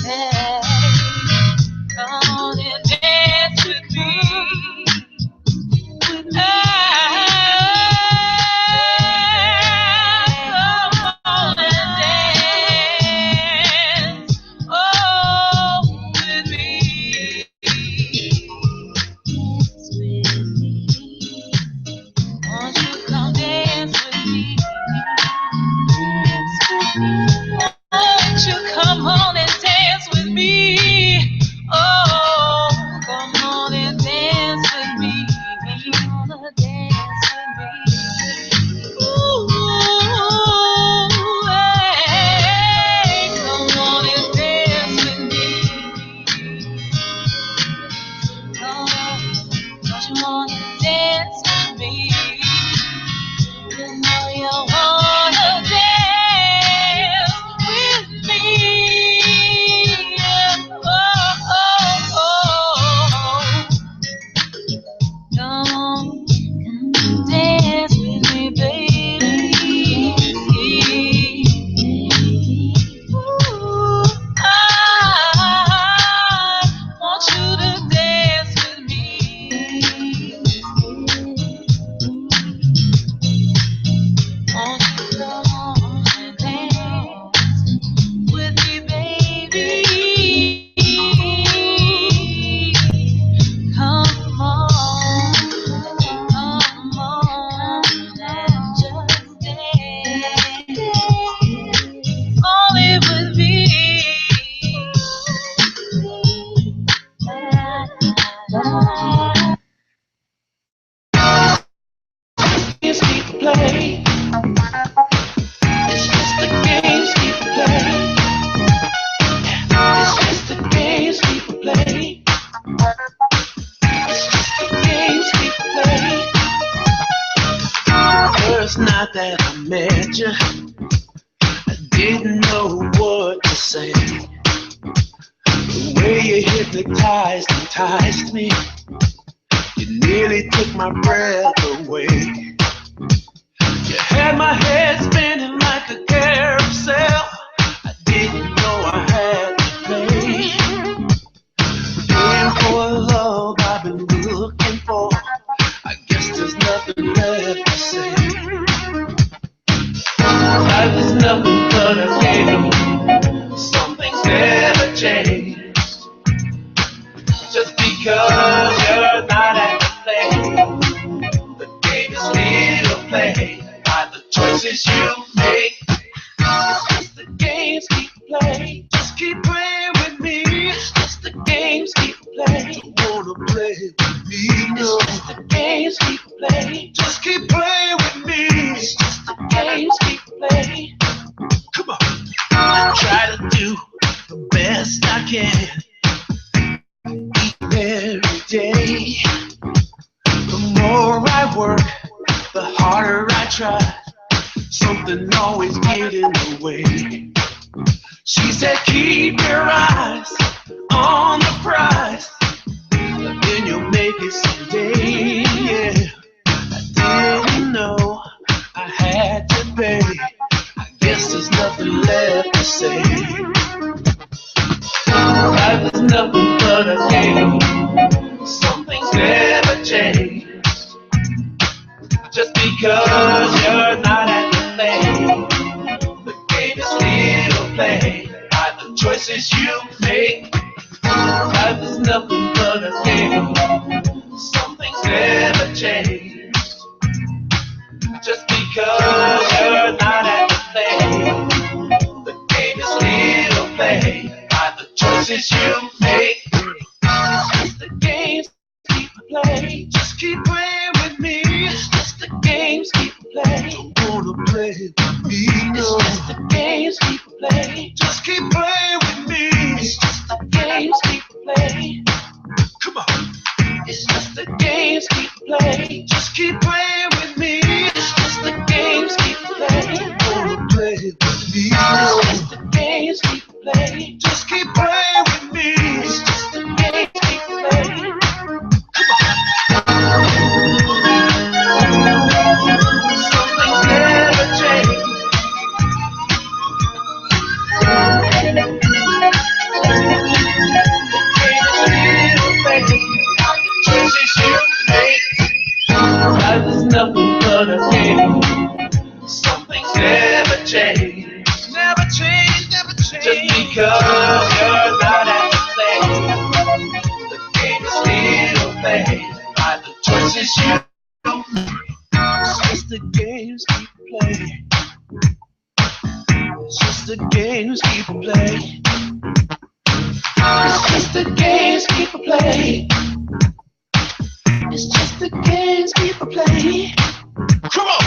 Hey. wanna dance with me. You know you wanna dance with me. Oh, oh, oh. Come dance with me, baby. Ooh, I want you to dance with me. Won't you come on and dance with me, baby? Come on, and just dance. Only with me.
Games people play. It's just the games people play. It's just the games people play. It's just the games people play. First night that I met you, I didn't know what to say. The way you hypnotized, enticed me. You nearly took my breath away. You had my head spinning like a carousel. I didn't know I had to pay. Paying for a love I've been looking for. I guess there's nothing left to say. Life is nothing but a game. Some things never change. Just because you're not at the play, the game is little play by the choices you make. It's just the games people play. Just keep playing with me. It's just the games people play. Don't wanna play with me, no. It's just the games people play. Just keep playing with me. It's just the games people play. Come on. I try to do the best I can. Every day, the more I work, the harder I try. Something always get in the way. She said, keep your eyes on the prize, then you'll make it someday. Yeah, I didn't know I had to pay. I guess there's nothing left to say. Life is nothing but a game. Some things never change. Just because you're not at the play, the game is little play by the choices you make. Life is nothing but a game. Some things never change. Just because you're not at the play, the game is little play by the choices you make. It's just the games people play. Just keep playing with me. It's just the games people play. Don't wanna play with me, no. It's just the games people play. Just keep playing with me. It's just the games people play. Come on. It's just the games people play. Just keep playing with me. It's just the games people play. Don't wanna play with me, no. It's just the games people play. Just keep playing with me. It's just the games people play. Come on. Some things never change. Choices you make. Life is nothing but a game. Some things never change. Never change, never change. Just because you're not at the play, the game is little play by the choices you make. It's just the games people play. It's just the games people play. It's just the games people play. It's just the games people play. Come on!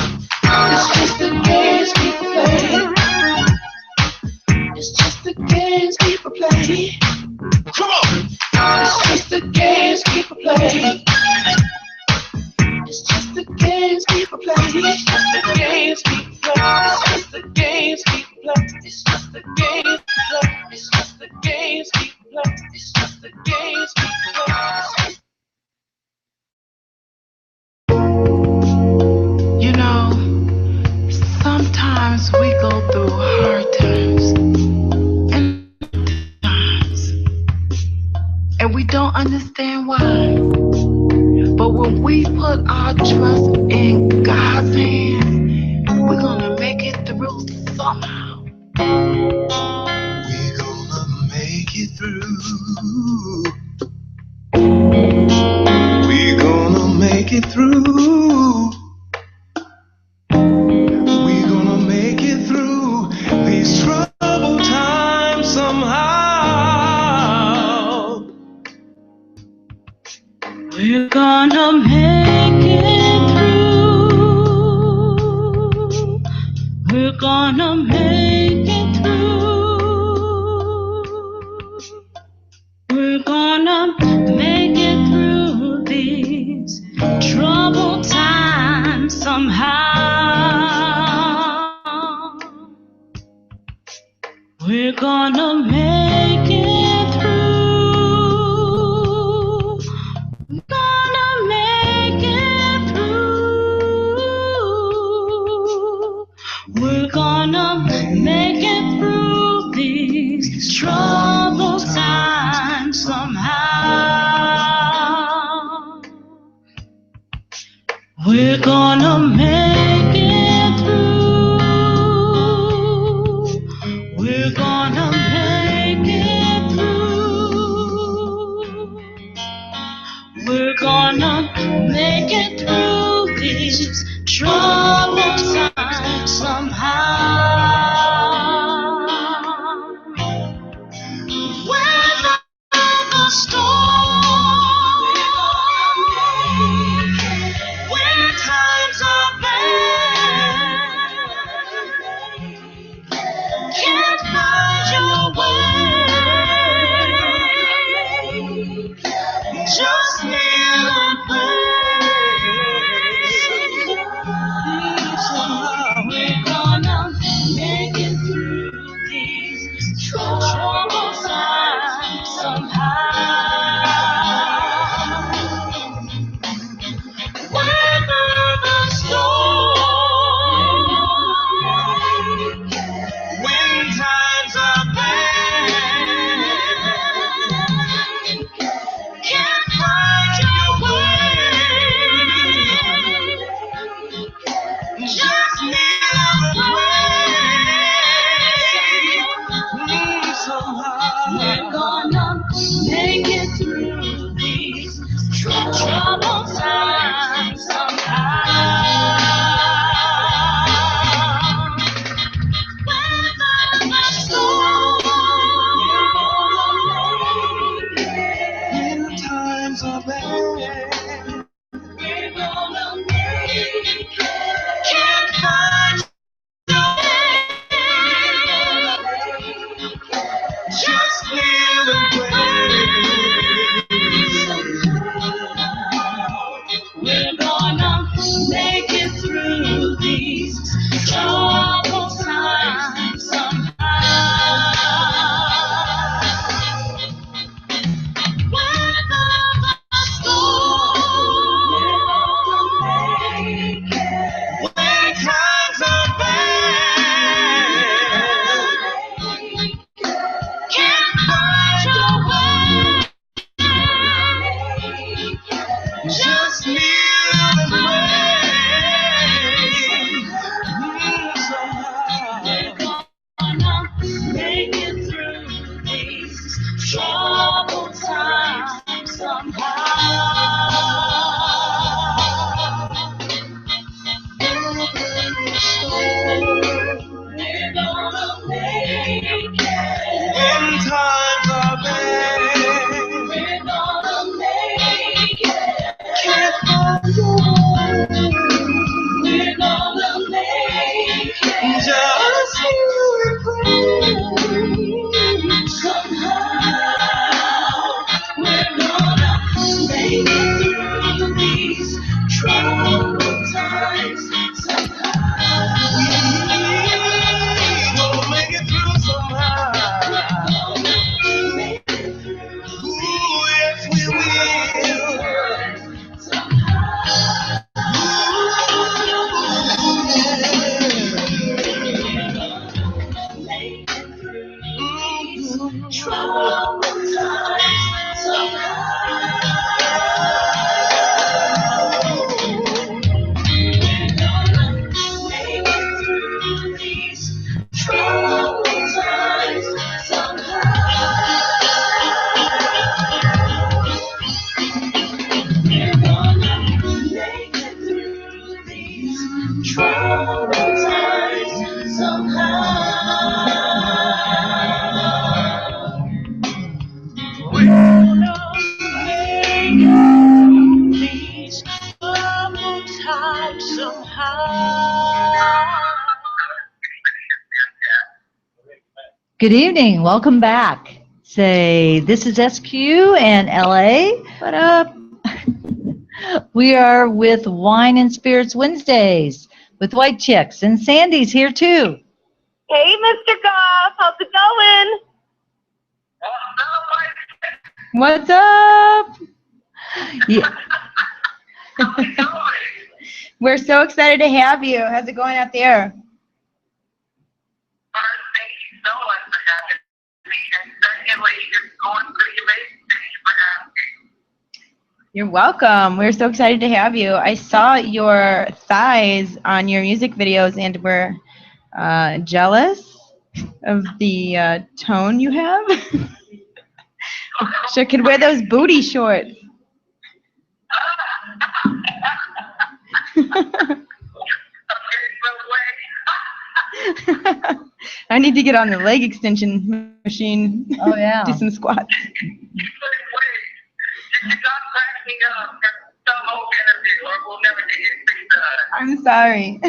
It's just the games people play. It's just the games people play. Come on! It's just the games people play. games people play. It's just the games people play. It's just the games people play. It's just the games people play. It's just the games people play. It's just the games people play.
You know, sometimes we go through hard times and times, and we don't understand why. But when we put our trust in God's hands, we're gonna make it through somehow.
We're gonna make it through. We're gonna make it through. We're gonna make it through these troubled times somehow.
We're gonna make it through. We're gonna make it through. We're gonna make it through these troubled times somehow. We're gonna make it through. Gonna make it through. We're gonna make it through these troubled times somehow. We're gonna make it through. We're gonna make it through. We're gonna make it through these troubled times somehow. Weather the storm, when times are bad, can't find your way. Just kneel and pray. We're gonna make it through these troubled times somehow. Weather the storm, when times are bad, can't find your way. Just kneel and pray. Somehow we're gonna make it through these troubled times somehow. Weather the storm,
When times are bad,
we're gonna make it. Can't find your way. Just kneel and pray. We're gonna make it through these troubled times somehow. Weather the storm,
Good evening. Welcome back. Say, this is SQ and LA. What up? We are with Wine and Spirits Wednesdays with White Chicks, and Sandy's here too.
Hey, Mr. Goff, how's it going?
What's up?
Yeah.
We're so excited to have you. How's it going out there?
Thank you so much for having me. And secondly, it's going pretty amazing. Thank you for having me.
You're welcome. We're so excited to have you. I saw your thighs on your music videos and we're jealous of the tone you have. Sure could wear those booty shorts. I need to get on the leg extension machine.
Oh, yeah.
Do some squats. I'm sorry.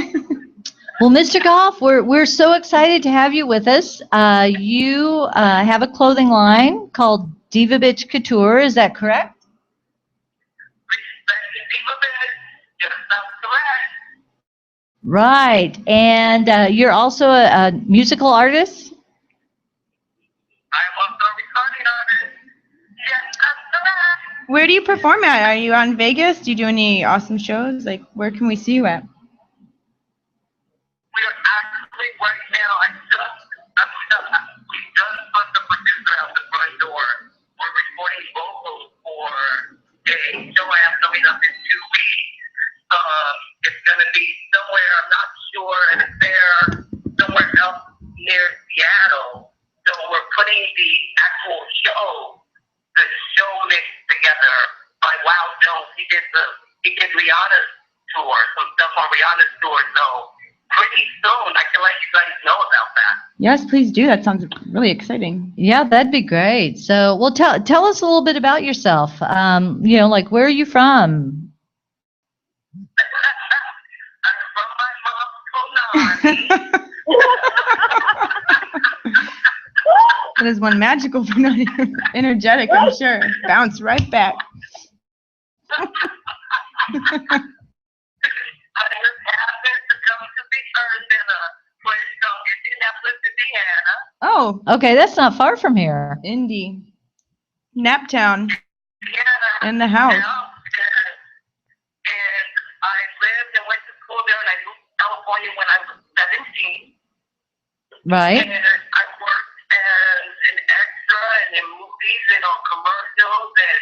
Well, Mr. Goff, we're so excited to have you with us. You have a clothing line called Diva Bitch Couture. Is that correct? Right. And you're also a musical artist?
I'm also a recording artist. Yes, that's correct.
Where do you perform at? Are you on Vegas? Do you do any awesome shows? Like, where can we see you at?
We are actually right now. We just put the producer out the front door. We're recording vocals for a show I have coming up in 2 weeks. It's going to be somewhere, I'm not sure, and it's there somewhere else near Seattle. So we're putting the actual show, the show mixed together by Wow Jones. He did Rihanna's tour, some stuff on Rihanna's tour. So pretty soon I can let you guys know about that.
Yes, please do. That sounds really exciting.
Yeah, that'd be great. So, well, tell us a little bit about yourself. Like, where are you from?
I'm from my mom's Konani.
That is one magical for not energetic, I'm sure. Bounce right back.
I just happened to come to the earth in a place called Indianapolis, Indiana.
Oh,
Okay, that's not far from here.
Indy. Naptown.
Indiana.
In the house.
And I lived and went to school there, and I moved to California when I was 17.
Right.
And I worked as an extra and in movies and on commercials, and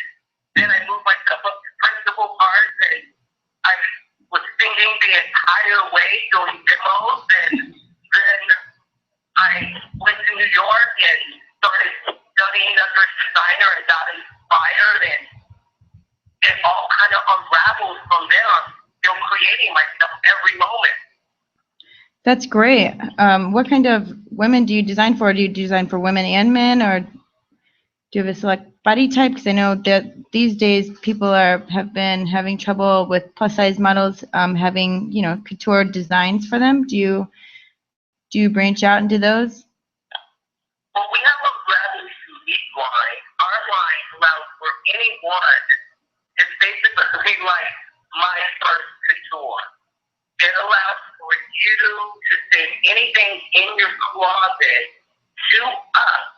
then I moved myself up to principal parts, and I was singing the entire way doing demos, and then I went to New York and started studying under a designer and got inspired, and it all kind of unraveled from there. I'm still creating myself every moment.
That's great. What kind of women do you design for? Do you design for women and men, or do you have a select body type? Because I know that these days people have been having trouble with plus size models having couture designs for them. Do you branch out into those?
Well, we have a rather unique line. Our line allows for anyone. It's basically like my first couture. It allows for you to send anything in your closet to us,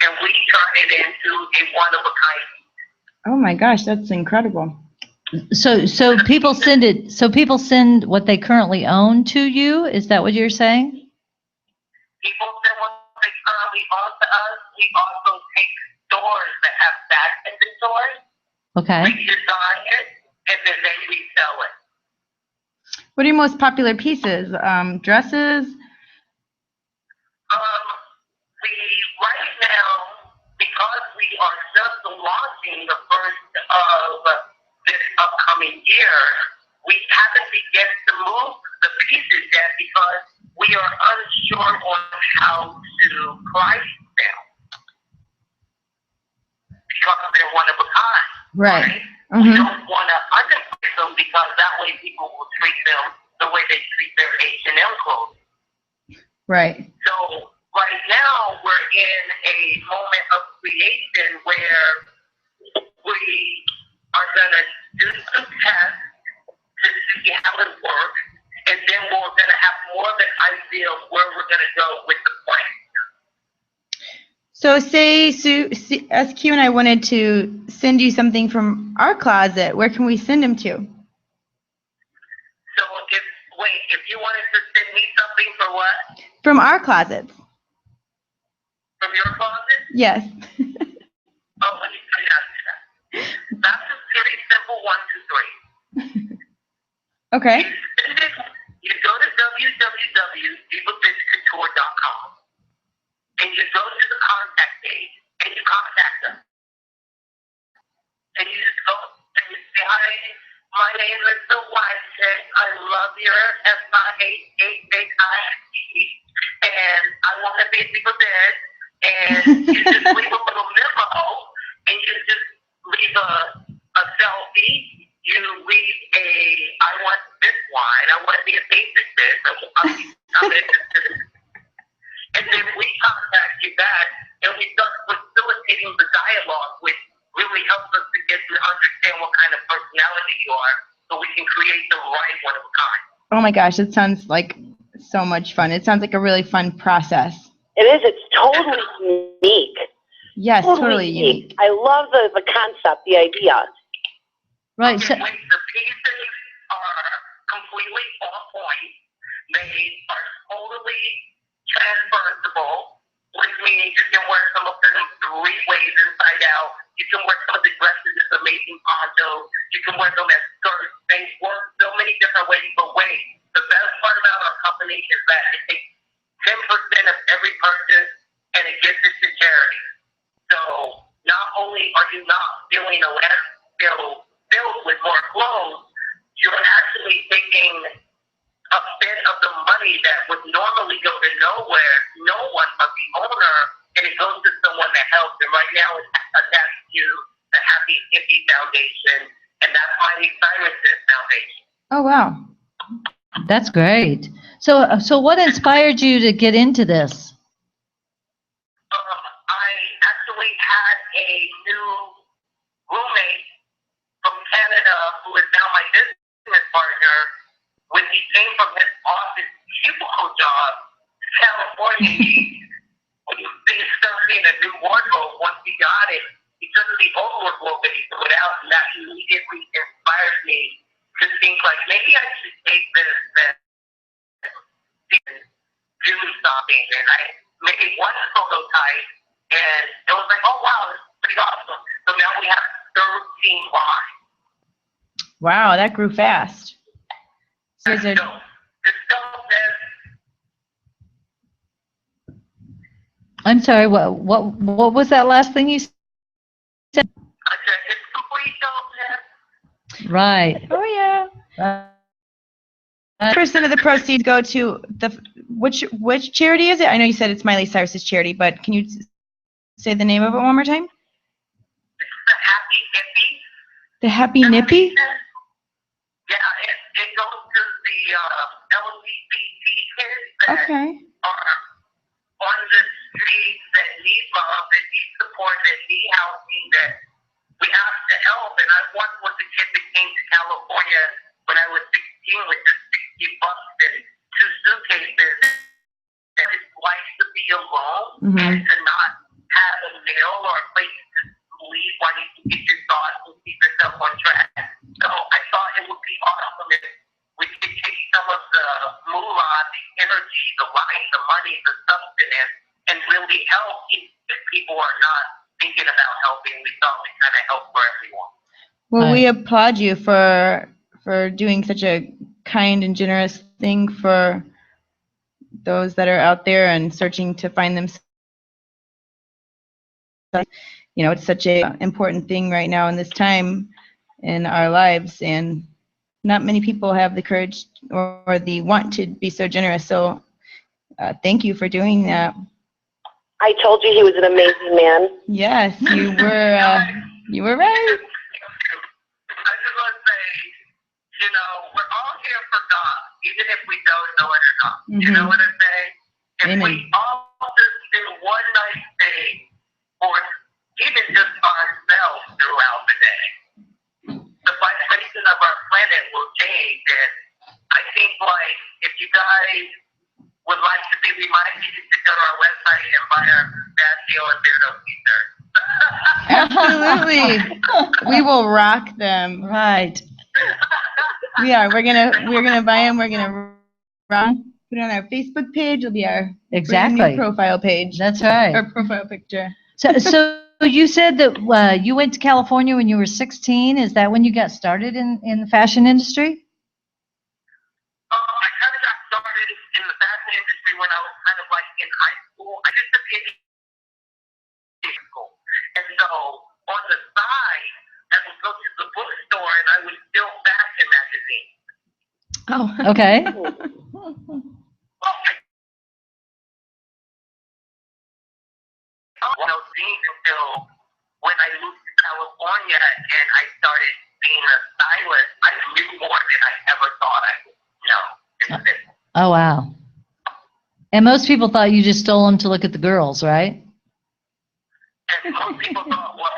and we turn it into a one-of-a-kind.
Oh my gosh, that's incredible.
So people send it. So people send what they currently own to you. Is that what you're saying?
People send what they currently own to us. We also take stores that have that inventory.
Okay.
We design it, and then they resell it.
What are your most popular pieces? Dresses?
Right now, because we are just launching the first of this upcoming year, we haven't begun to move the pieces yet because we are unsure on how to price them because they're one of a kind.
Right.
We don't want to underprice them because that way people will treat them the the way they treat their H&M clothes.
Right.
So right now we're in a moment of creation where we are going to do some tests to see how it works, and then we're going to have more of an idea of where we're going to go with the plan.
So say SQ and I wanted to send you something from our closet. Where can we send them to?
So if you wanted to send me something for what?
From our closets.
From your closet?
Yes.
Oh, let me tell you how to do that. That's a pretty simple 1, 2, 3.
Okay.
You go to www.divabitchcouture.com and you go to the contact page and you contact them. And you just go and you say, hi, my name is the Whitehead. I love your SIHHIT and I want to be for bed. And you just leave a little memo and you just leave a selfie. You leave I want this wine. I want to be a basic this. I'm interested. And then we contact you back and we start facilitating the dialogue, which really helps us to get to understand what kind of personality you are so we can create the right one of a kind.
Oh my gosh, it sounds like so much fun. It sounds like a really fun process.
It is. It's totally unique.
Yes, totally unique.
I love the concept, the idea.
Right.
Okay, the pieces are completely on point. They are totally transferable, which means you can wear some of them 3 ways inside out. You can wear some of the dresses as amazing ponchos. You can wear them as skirts. They work so many different ways. But wait, the best part about our company is that it takes 10% of every purchase and it gives it to charity. So not only are you not filling a landfill filled with more clothes, you're actually taking a bit of the money that would normally go to nowhere, no one but the owner, and it goes to someone that helps. And right now it's attached to the Happy Hippie Foundation, and that's Miley Cyrus's foundation.
Oh, wow.
That's great. So what inspired you to get into this?
I actually had a new roommate from Canada who is now my business partner. When he came from his office cubicle job to California, he started seeing a new wardrobe. Once he got it, he took the old wardrobe and he threw it out, and that immediately inspired me to think like maybe I should take this and do something. And I made one prototype, and it was like, oh wow, this is pretty awesome. So now we have 13 lines.
Wow, that grew fast.
This stuff says,
I'm sorry. What was that last thing you said?
I said, it's complete dopeness.
Right.
Oh, yeah. 1% of the proceeds go to which charity is it? I know you said it's Miley Cyrus's charity, but can you say the name of it one more time?
It's the Happy Hippie.
The Happy Nippy?
Yeah, it goes to the LGBT kids that
Okay.
are on the streets that need love, that need support, that need housing, that we have to help. And I once was a kid that came to California when I was 16 with just $60 and 2 suitcases. And it's like to be alone and to not have a meal or a place to sleep while you can get your thoughts and keep yourself on track. So I thought it would be awesome if we could take some of the moolah, the energy, the life, the money, the substance, and really help if people are not thinking about helping. We thought we kind of help for everyone.
Well, we applaud you for doing such a kind and generous thing for those that are out there and searching to find themselves. You know, it's such an important thing right now in this time in our lives, and not many people have the courage or the want to be so generous. So thank you for doing that.
I told you he was an amazing man.
Yes, you were right.
I just want to say, you know, we're all here for God, even if we don't know it or not. You know what I'm saying? If
Amen.
we all just do one nice thing, or even just ourselves throughout the day, the vibration of our planet will change. And I think, like, if you guys would like to be reminded, you should go to our website and buy our pistachio and beardo t-shirt.
Absolutely. We will rock them.
Right.
We are. We're gonna buy them. We're gonna run. Put it on our Facebook page. It'll be our brand
Exactly.
new profile page.
That's right.
Our profile picture.
So you said that you went to California when you were 16. Is that when you got started in the fashion industry?
I kind of got started in the fashion industry when I was kind of like in high school. I used to be in school. And so on the side, I would go to the bookstore and I would steal fashion magazines.
Oh.
Okay.
Until when I moved to California and I started being a stylist, I knew more than I ever thought I would know.
Oh, wow. And most people thought you just stole them to look at the girls, right?
And most people thought, what?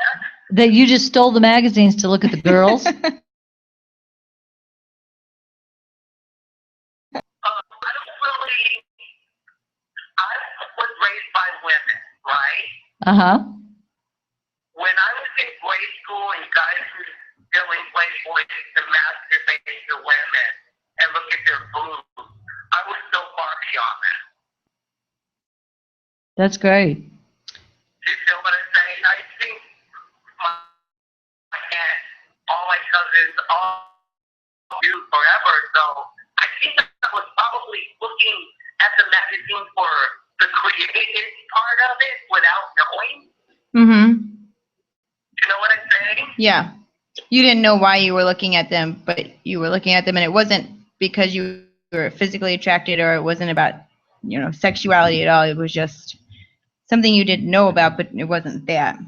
That you just stole the magazines to look at the girls?
I don't really, I was raised by women, right?
Uh-huh.
When I was in grade school and guys were stealing Playboy to masturbate to women and look at their boobs, I was so far beyond that.
That's great.
You feel what I'm saying? I think my aunt, all my cousins, all do forever. So I think I was probably looking at the magazine for the creative part of it without knowing. You know what I'm saying?
Yeah. You didn't know why you were looking at them, but you were looking at them, and it wasn't because you were physically attracted, or it wasn't about, sexuality at all. It was just something you didn't know about, but it wasn't that.
I've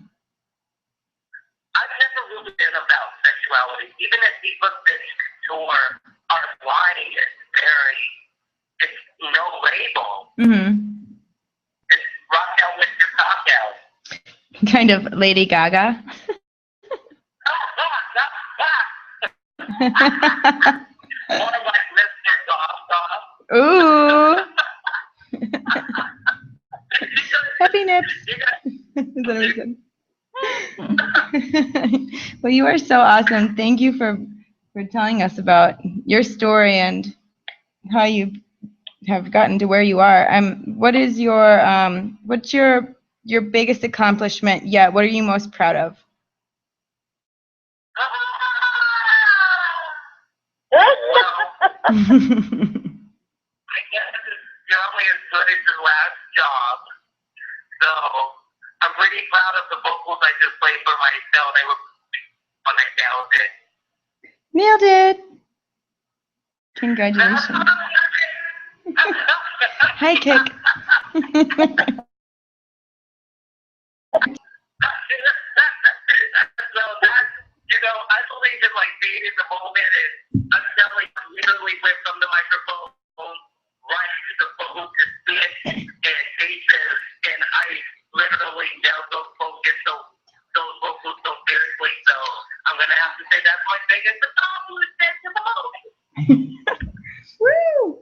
never really been about sexuality. Even if people that tour are lying, it's no label. It's rock out with your cock out.
Kind of Lady Gaga.
More like Mr. Soft.
Ooh. Happy nips. Is that what we said? Well, you are so awesome. Thank you for telling us about your story and how you have gotten to where you are. What is what's your biggest accomplishment yet? What are you most proud of?
Well, I guess you're only as good as your last job. So I'm pretty proud of the vocals I just played for myself. They were when I nailed it.
Nailed it. Congratulations. Hi, Kick.
So that's, I believe in like being in the moment, and I'm telling you, literally went from the microphone right to the phone to spit and faces, and I literally nailed those vocals so seriously. So I'm gonna have to say that's my biggest accomplishment at the moment.
Woo!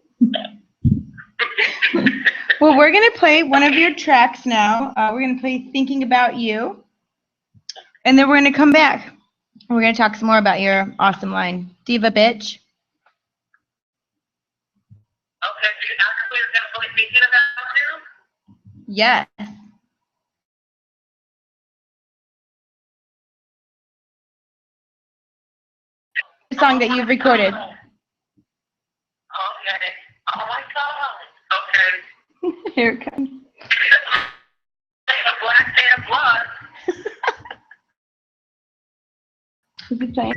Well, we're going to play one of your tracks now. We're going to play Thinking About You. And then we're going to come back. We're going to talk some more about your awesome line. Diva bitch.
Okay, so you actually are definitely thinking about you?
Yes. The song that you've recorded.
Okay. Oh my God. Okay.
Here it comes.
A black man blood.
Is it playing?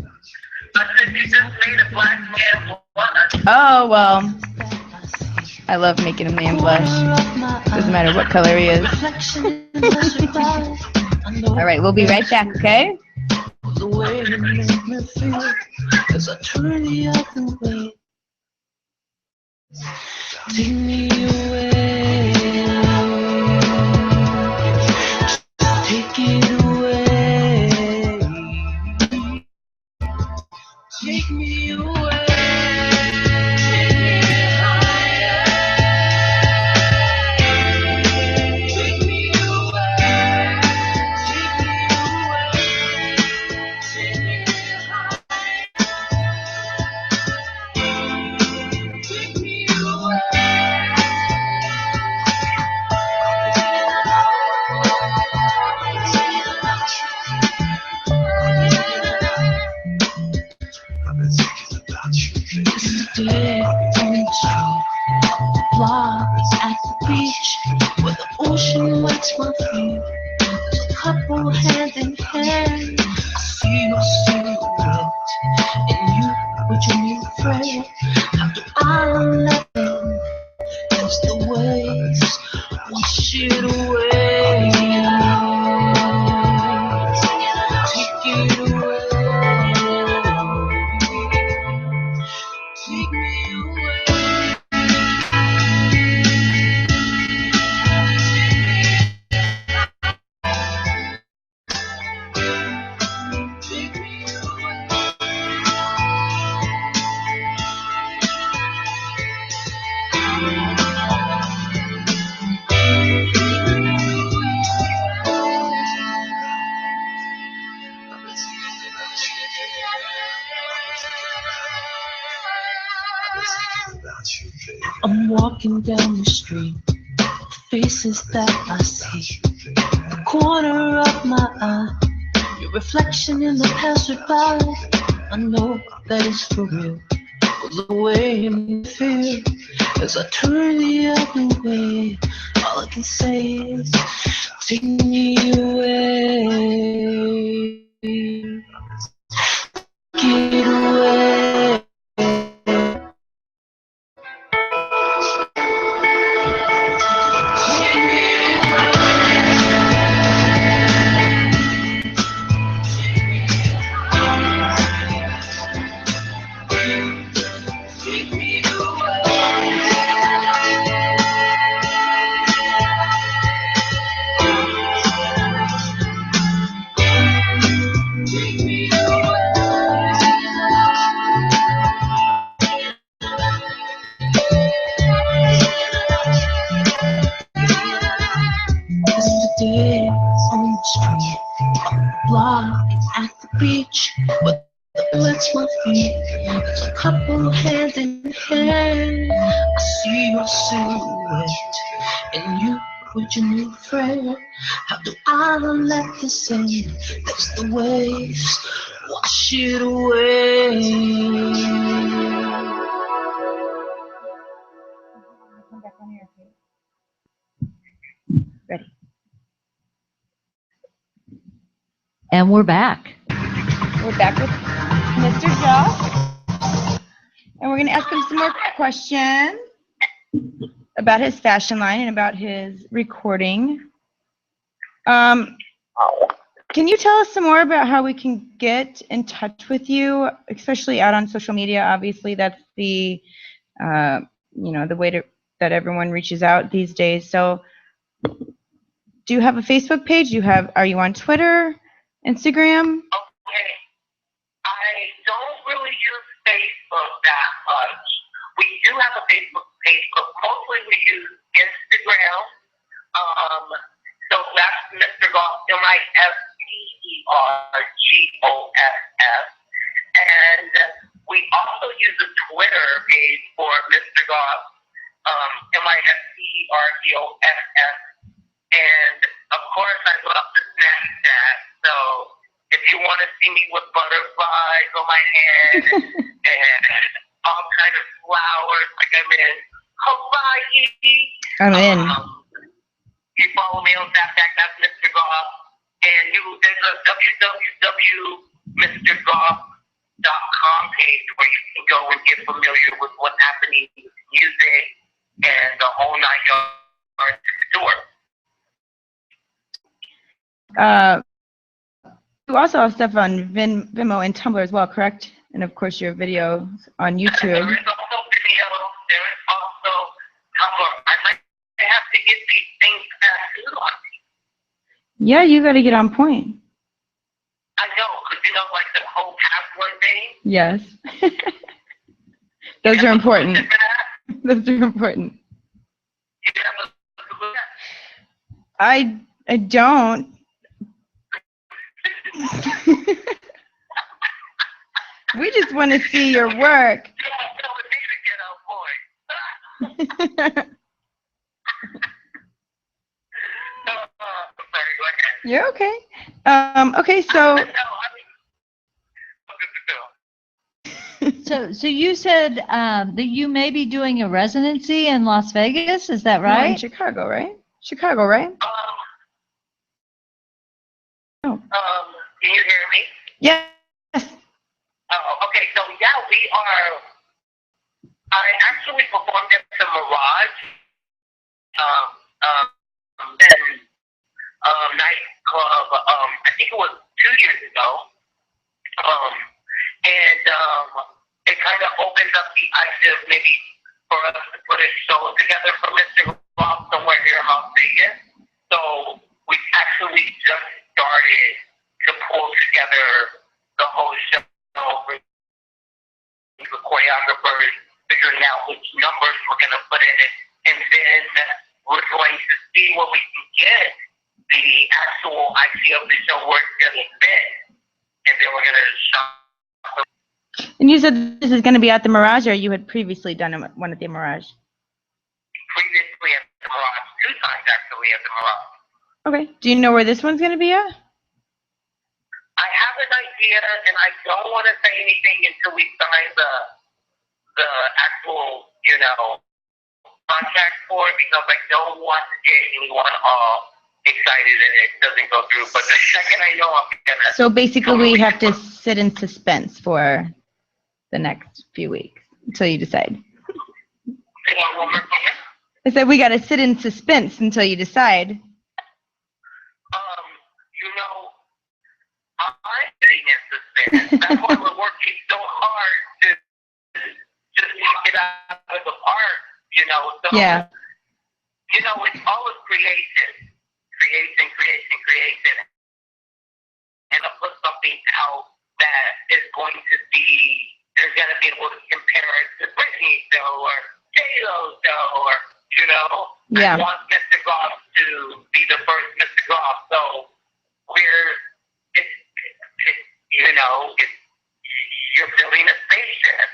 I said you just made a black man blood.
Oh, well. I love making a man blush. Doesn't matter what color he is. All right, we'll be right back, okay?
the way you make me feel as I turn the other way. Take me away. Take it away. Take me away. Take me higher. Take me away. Take me away. Take me higher. Take me away. Yesterday, on the block at the beach, where the ocean wets my feet. There's a couple hand in hand. I see your silhouette, and you with your new friend. How do I let them as the waves wash it away? Take it away. Take me away. Take me away. I'm walking down the street, faces that I see, the corner of my eye, your reflection in the passerby. I know that it's for real, but the way you make me feel as I turn the other way, all I can say is take me away. Get away. Yesterday on the street, on the block at the beach, where the wets my feet. There's a couple hands in hand. I see your silhouette, and you with your new friend. How do I let this end? As the waves wash it away.
Come back on here, okay? Ready.
And we're back.
We're back with Mr. Josh, and we're going to ask him some more questions about his fashion line and about his recording. Can you tell us some more about how we can get in touch with you, especially out on social media? Obviously, that's the the way that everyone reaches out these days. So, do you have a Facebook page? Are you on Twitter, Instagram?
Okay. I don't really use Facebook that much. We do have a Facebook page, but mostly we use Instagram. So that's Mr. Goss, MISTERGOSS. And we also use a Twitter page for Mr. Goss, MISTERGOSS. And of course, I love the Snapchat. So if you want to see me with butterflies on my head and all kind of flowers, like I'm in Hawaii.
I'm in.
You follow me on Snapchat, that's Mr. Goss. And there's a www.mrgoss.com page where you can go and get familiar with what's happening with music and the whole 9 yards tour.
also have stuff on Vimeo and Tumblr as well, correct? And of course, your video on
There
YouTube.
is also video. There is also Tumblr. I might have to get these things tattooed on me.
Yeah, you got to get on point.
I know, because you know, like the whole password thing.
Yes. Those are important. Those are important.
You have a solution?
I don't. We just want to see your work.
You don't need to get on board. Sorry, go ahead.
You're okay. Okay, so.
No,
So you said that you may be doing a residency in Las Vegas. Is that
No, in
right?
Chicago, right? Chicago, right?
can you hear me?
Yes.
Oh, okay. So yeah, we are. I actually performed at the Mirage, nightclub. I think it was 2 years ago. And it kind of opened up the idea of maybe for us to put a show together for Mr. Rob somewhere here in Las Vegas. So we actually just started to pull together the whole show, the choreographers, figuring out which numbers we're going to put in it, and then we're going to see what we can get the actual idea of the show where it's going to fit, and then we're going to shop.
And you said this is going to be at the Mirage, or you had previously done one at the Mirage?
Previously at the Mirage, 2 times actually at the Mirage.
Okay. Do you know where this one's going to be at?
I have an idea, and I don't want to say anything until we sign the actual, contract for it, because I don't want to get anyone all excited and it doesn't go through. But the second I know, I'm gonna.
So basically, we have to sit in suspense for the next few weeks until you decide.
Say that one more time.
I said we got to sit in suspense until you decide.
I'm sitting in suspense. That's why we're working so hard to just knock it out of the park, So,
Yeah.
It's always creation. And I'll put something out that is going to be, they're going to be able to compare it to Britney's show or J-Lo's show or,
Yeah.
I want Mr. Goff to be the first Mr. Goff. So you're building a spaceship.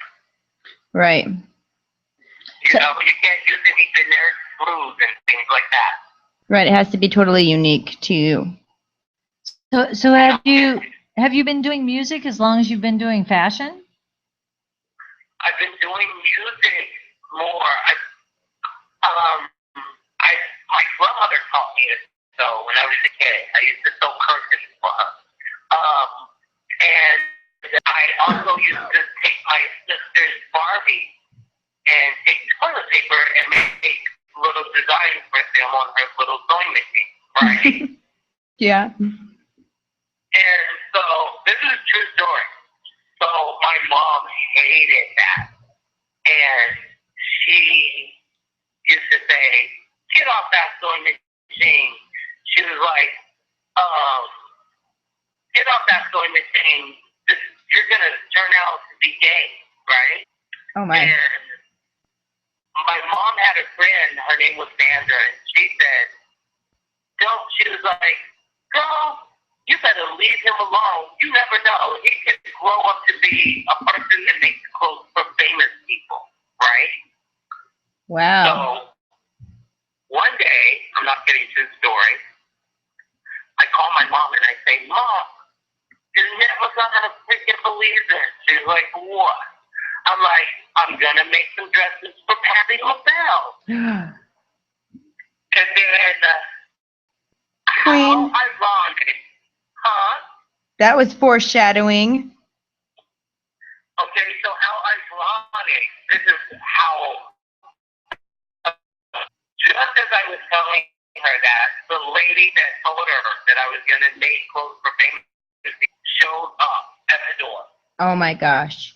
Right.
You can't use any generic screws and things like that.
Right. It has to be totally unique to you.
So have you been doing music as long as you've been doing fashion?
I've been doing music more. My grandmother taught me to sew when I was a kid. I used to sew curtains for her. And I also used to take my sister's Barbie and take toilet paper and make little designs for them on her little sewing machine, right?
Yeah.
And so this is a true story. So my mom hated that. And she used to say, "Get off that sewing machine." She was like, "Get off that sewing machine. You're going to turn out to be gay," right?
Oh, my.
And my mom had a friend, her name was Sandra, and she said, she was like, "Girl, you better leave him alone. You never know. He could grow up to be a person that makes clothes for famous people," right?
Wow.
So one day, I'm not getting to the story, I call my mom and I say, "Mom, you're never gonna freaking believe this." She's like, "What?" I'm like, "I'm gonna make some dresses for Patti LaBelle." And then,
Queen.
how ironic, huh?
That was foreshadowing.
Okay, so how ironic. This is how, just as I was telling her that, the lady that told her that I was going to make clothes for famous people shows up at the door.
Oh my gosh.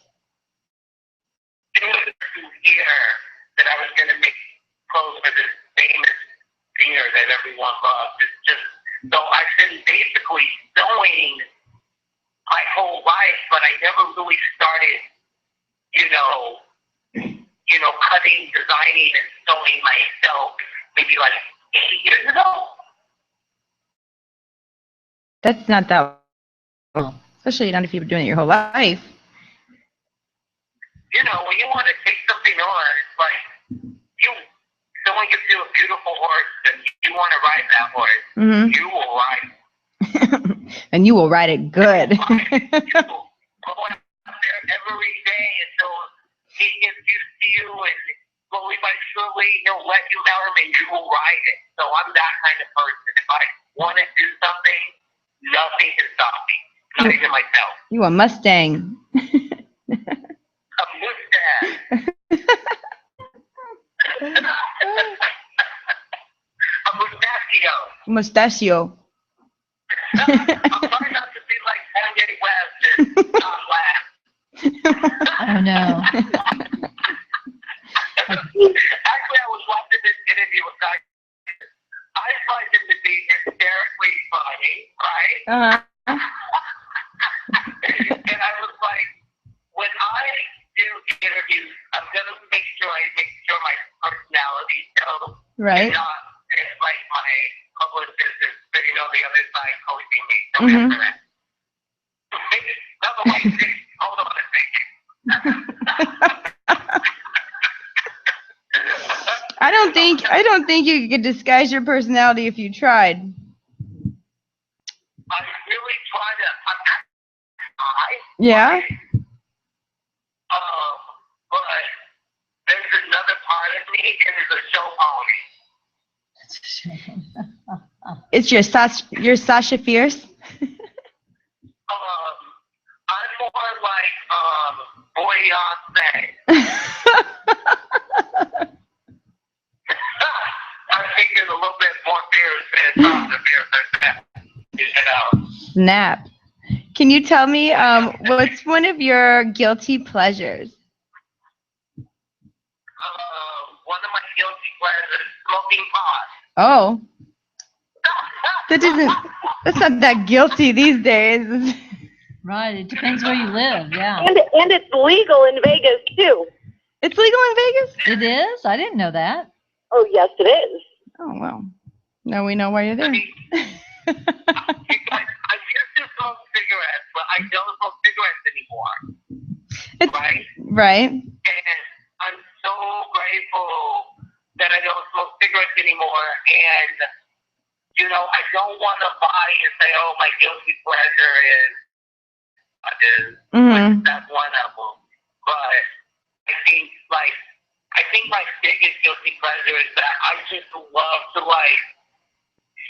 It was to hear that I was going to make clothes for this famous singer that everyone loves. It's just, so I've been basically sewing my whole life, but I never really started, cutting, designing, and sewing myself maybe like 8 years ago.
That's not that well, especially not if you've been doing it your whole life.
When you want to take something on, it's like someone gives you a beautiful horse and you want to ride that horse.
Mm-hmm.
You will ride it.
And you will ride it good.
You will go out there every day until he gets used to you, and slowly but surely he'll let you down and you will ride it. So I'm that kind of person. If I want to do something, nothing can stop me. Not even myself.
You a Mustang.
A Mustang. A mustachio.
Mustachio.
I'm trying not to be like Kanye West and not laugh.
Oh no.
Actually, I was watching this interview with guys. I find him to be hysterically funny, right?
Uh-huh.
And I was like, when I do interviews, I'm gonna make sure my personality shows.
Right.
And not like my publicist is, the other side coaching me. So
Mm-hmm.
after that. Otherwise, hold on a second.
I don't think you could disguise your personality if you tried.
I really try to. I'm actually
Yeah.
but there's another part of me, and it's a show pony.
It's your Sasha Fierce.
I'm more like Beyonce. I think there's a little bit more fierce than Sasha Fierce.
Snap. Can you tell me what's one of your guilty pleasures?
One of my guilty pleasures is smoking pot.
Oh. That's not that guilty these days.
Right. It depends where you live. Yeah.
And it's legal in Vegas, too.
It's legal in Vegas?
It is? I didn't know that.
Oh, yes, it is.
Oh, well. Now we know why you're there.
I used to smoke cigarettes, but I don't smoke cigarettes anymore. Right?
Right.
And I'm so grateful that I don't smoke cigarettes anymore. And, I don't want to buy and say, oh, my guilty pleasure is
Mm-hmm.
that's one of them. But I think my biggest guilty pleasure is that I just love to,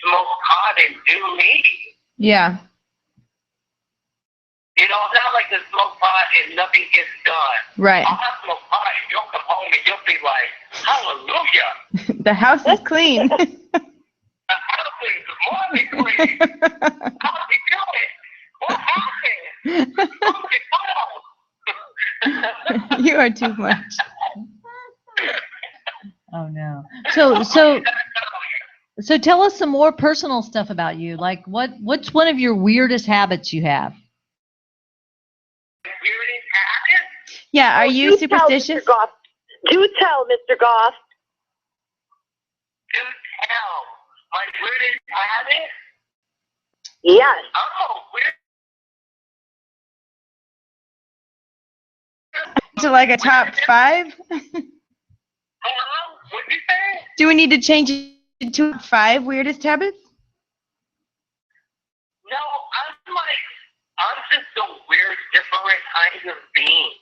smoke pot and do me.
Yeah.
It's not like the smoke pot and nothing gets done.
Right.
I'll have smoke pot and you'll come home and you'll be like, hallelujah.
The house is clean.
The house is morning clean. How's he doing? What happened?
You are too much.
Oh no. So tell us some more personal stuff about you. Like what's one of your weirdest habits you have?
Weirdest habit?
Yeah, are you superstitious?
Do tell, Mr. Goff.
Do tell. My weirdest habit?
Yes.
Oh, weird.
To like a top 5?
Hello? What'd you say?
Do we need to change it to 5 weirdest habits?
No, I'm just a weird, different kind of being.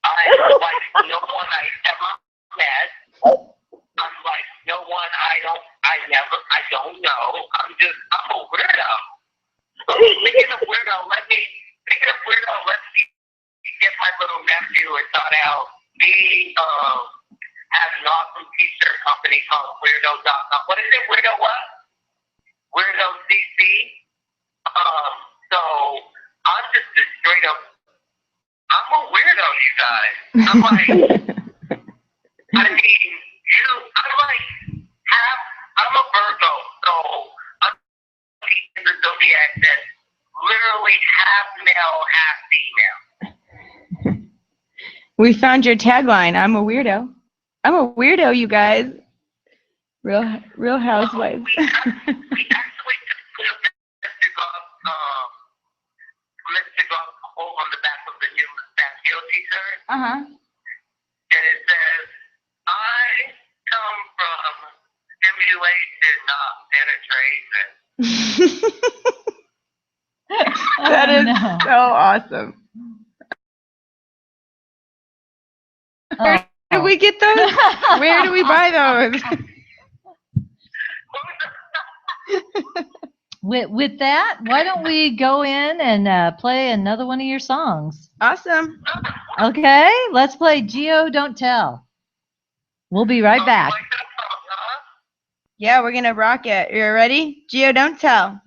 I'm like no one I ever met. I'm like no one I don't know. I'm a weirdo. Speaking of weirdo, let me get my little nephew and thought out. We have an awesome t-shirt company called Weirdo.com. What is it? Weirdo what? Weirdo CC. So I'm just a straight up, I'm a weirdo, you guys. I'm like, I mean, I'm like, I'm a Virgo, so I'm in the zodiac that's literally half male, half female.
We found your tagline. I'm a weirdo. I'm a weirdo, you guys. Real Housewives.
We actually just put a lipstick quote on the back of the new Bastille t-shirt.
Uh-huh.
And it says, I come from stimulation, not penetration.
That is
no.
so awesome. Where do we get those? Where do we buy those?
With that, why don't we go in and play another one of your songs?
Awesome.
Okay, let's play Geo Don't Tell. We'll be right back.
Yeah, we're going to rock it. You ready? Geo, don't tell.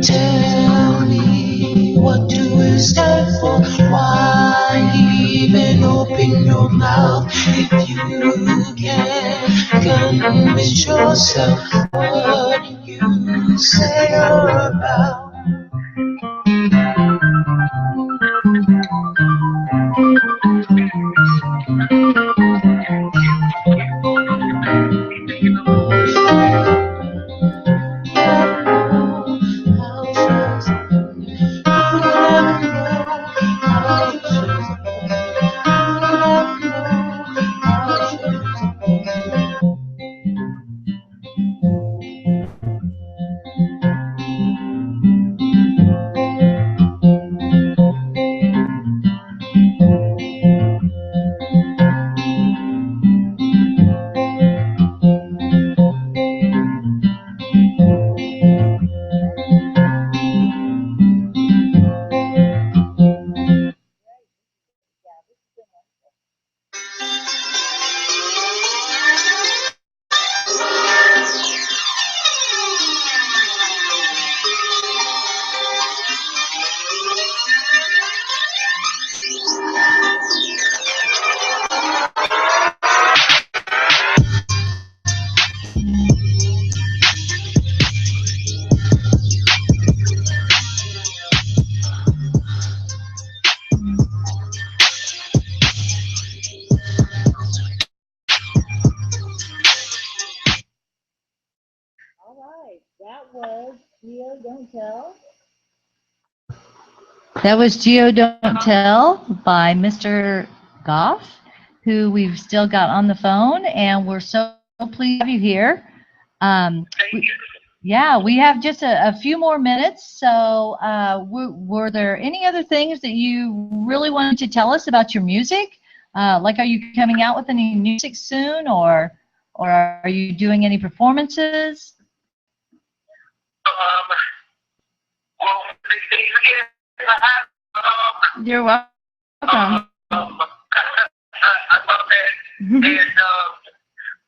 Tell me, what do we stand for? Why even open your mouth if you can't convince yourself what you say are about?
That was Geo Don't Tell by Mr. Goff, who we've still got on the phone, and we're so pleased to have you here. We have just a few more minutes, so were there any other things that you really wanted to tell us about your music? Like, are you coming out with any music soon, or are you doing any performances?
You're welcome.
I love it. And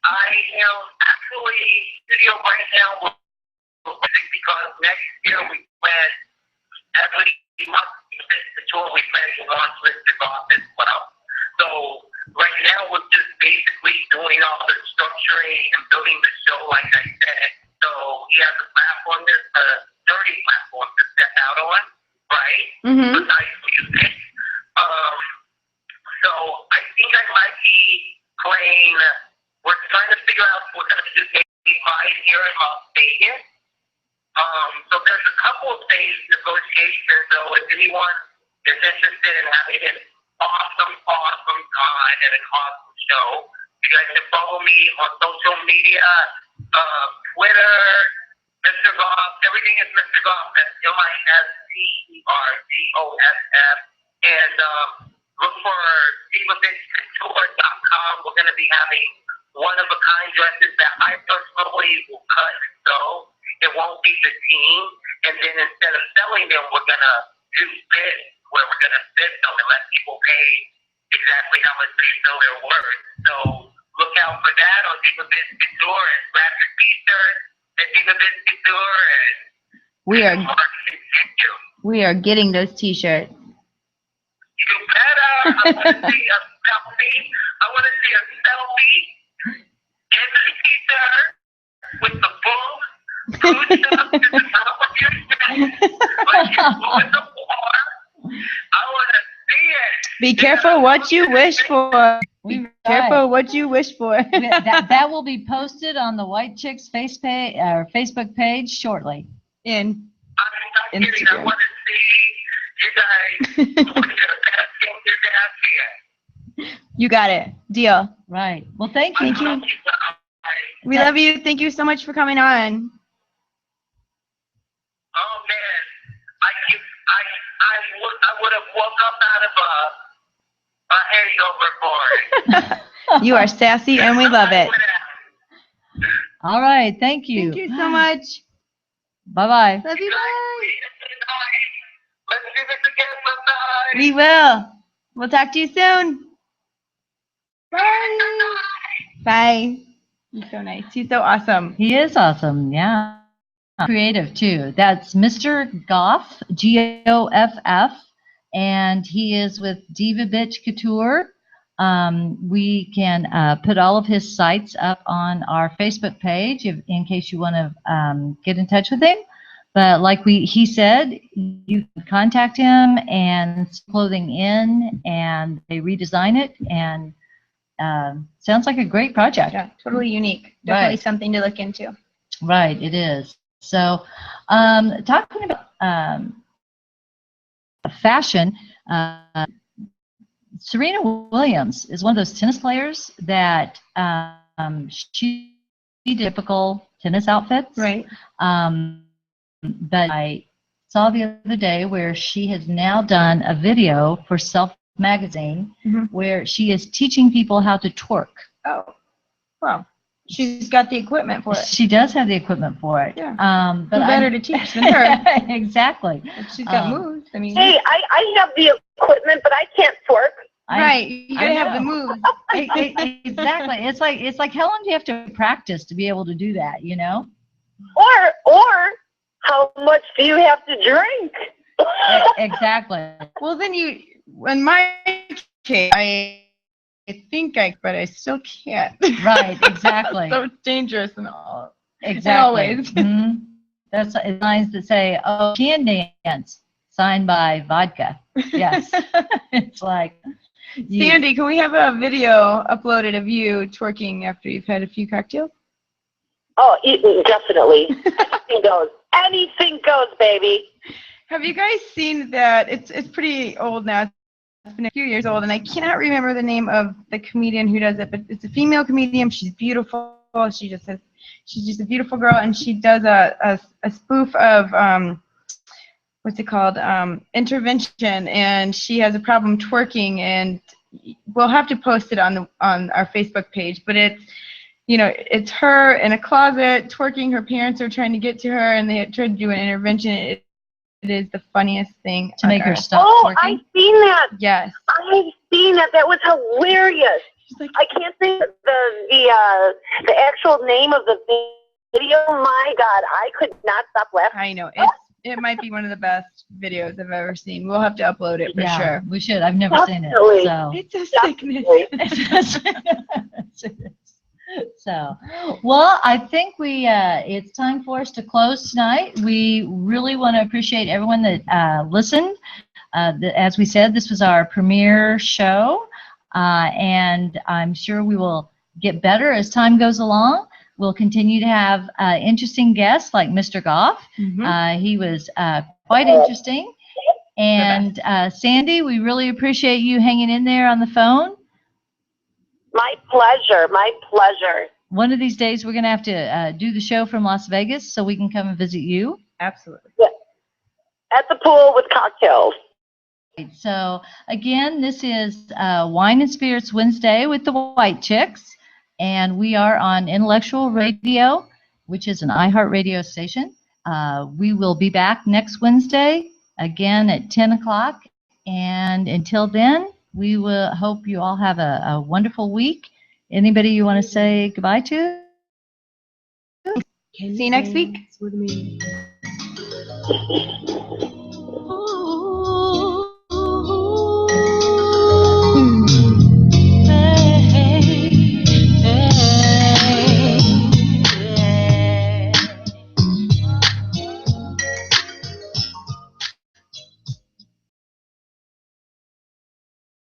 I am actually video right now because next year we plan, every month, the tour we plan to launch Listed Off as well. So right now we're just basically doing all the structuring and building the show, like I said. So he has a platform, there's a dirty platform to step out on, right?
Mm-hmm.
Besides music. So I think I might be playing, we're trying to figure out if we're going to do live here in Las Vegas. So there's a couple of phase negotiations, so if anyone is interested in having an awesome time and an awesome show, you guys can follow me on social media, Twitter, Mr. Goff, everything is Mr. Goff, that's MISTERGOFF, and look for divabitchtour.com. We're going to be having one-of-a-kind dresses that I personally will cut and sew. It won't be the team. And then instead of selling them, we're going to do bids where we're going to bid them and let people pay exactly how much they feel they're worth. So look out for that on Diva Biz Couture and grab your t-shirt at Diva Biz Couture and
We are getting those t-shirts.
You better. I want to see a selfie. I want to see a selfie in the t-shirt with the boobs pushed up to the top of your chest, like you're moving the floor. I want to see it.
Be careful what you wish for. Be careful what you wish for.
that will be posted on the White Chicks Facebook page shortly.
In
I'm not kidding. I
Instagram.
want to see you guys put your best fingers out here.
You got it. Deal.
Right. Well, thank you.
Thank you. We love you. Thank you so much for coming on.
Oh man, I would have woke up out of a hangover for it.
You are sassy and we love it.
All right. Thank you.
Thank you so much.
Bye-bye.
Love you. Bye.
Let's do this again sometime.
We will. We'll talk to you soon. Bye. Bye. He's so nice. He's so awesome.
He is awesome. Yeah. Creative too. That's Mr. Goff, Goff, and he is with Diva Bitch Couture. We can put all of his sites up on our Facebook page in case you want to get in touch with him. But like he said, you can contact him and clothing in, and they redesign it, and sounds like a great project.
Yeah, totally unique. Definitely
Right.
something to look into.
Right, it is. So, talking about fashion, Serena Williams is one of those tennis players that she did typical tennis outfits.
Right.
But I saw the other day where she has now done a video for Self Magazine where she is teaching people how to twerk.
Oh, well, she's got the equipment for it.
She does have the equipment for it.
Yeah.
But
Who better to teach than her?
Exactly.
If she's got moves. I mean,
Hey, I have the equipment, but I can't twerk.
right. You gotta have the
know.
moves.
Exactly. It's like how long do you have to practice to be able to do that? You know.
Or how much do you have to drink?
Exactly.
Well, then in my case, I think but I still can't.
Right. Exactly.
So it's dangerous and all.
Exactly.
Always.
Mhm. That's signs that say, "Oh, can dance," signed by vodka. Yes. It's like.
Sandy, can we have a video uploaded of you twerking after you've had a few cocktails?
Oh, definitely. Anything goes. Anything goes, baby.
Have you guys seen that? It's pretty old now. It's been a few years old, and I cannot remember the name of the comedian who does it, but it's a female comedian. She's beautiful. She's just a beautiful girl, and she does a spoof of what's it called? Intervention, and she has a problem twerking, and we'll have to post it on our Facebook page. But it's her in a closet twerking. Her parents are trying to get to her, and they tried to do an intervention. It is the funniest thing
To make her stop
Oh,
twerking.
I've seen that.
Yes.
I've seen that. That was hilarious.
She's like,
I can't think of the actual name of the video. My God, I could not stop laughing.
I know it might be one of the best videos I've ever seen. We'll have to upload it for
Yeah,
sure.
we should. I've never seen it.
Definitely.
So.
It's a sickness.
Definitely.
So, well, I think it's time for us to close tonight. We really want to appreciate everyone that listened. As we said, this was our premiere show, and I'm sure we will get better as time goes along. We'll continue to have interesting guests like Mr. Goff. He was quite interesting. And Sandy, we really appreciate you hanging in there on the phone.
My pleasure. My pleasure.
One of these days, we're going to have to do the show from Las Vegas so we can come and visit you.
Absolutely.
At the pool with cocktails.
So, again, this is Wine and Spirits Wednesday with the White Chicks, and we are on Intellectual Radio, which is an iHeartRadio station. We will be back next Wednesday, again at 10 o'clock, and until then, we will hope you all have a wonderful week. Anybody you want to say goodbye to?
See you next week.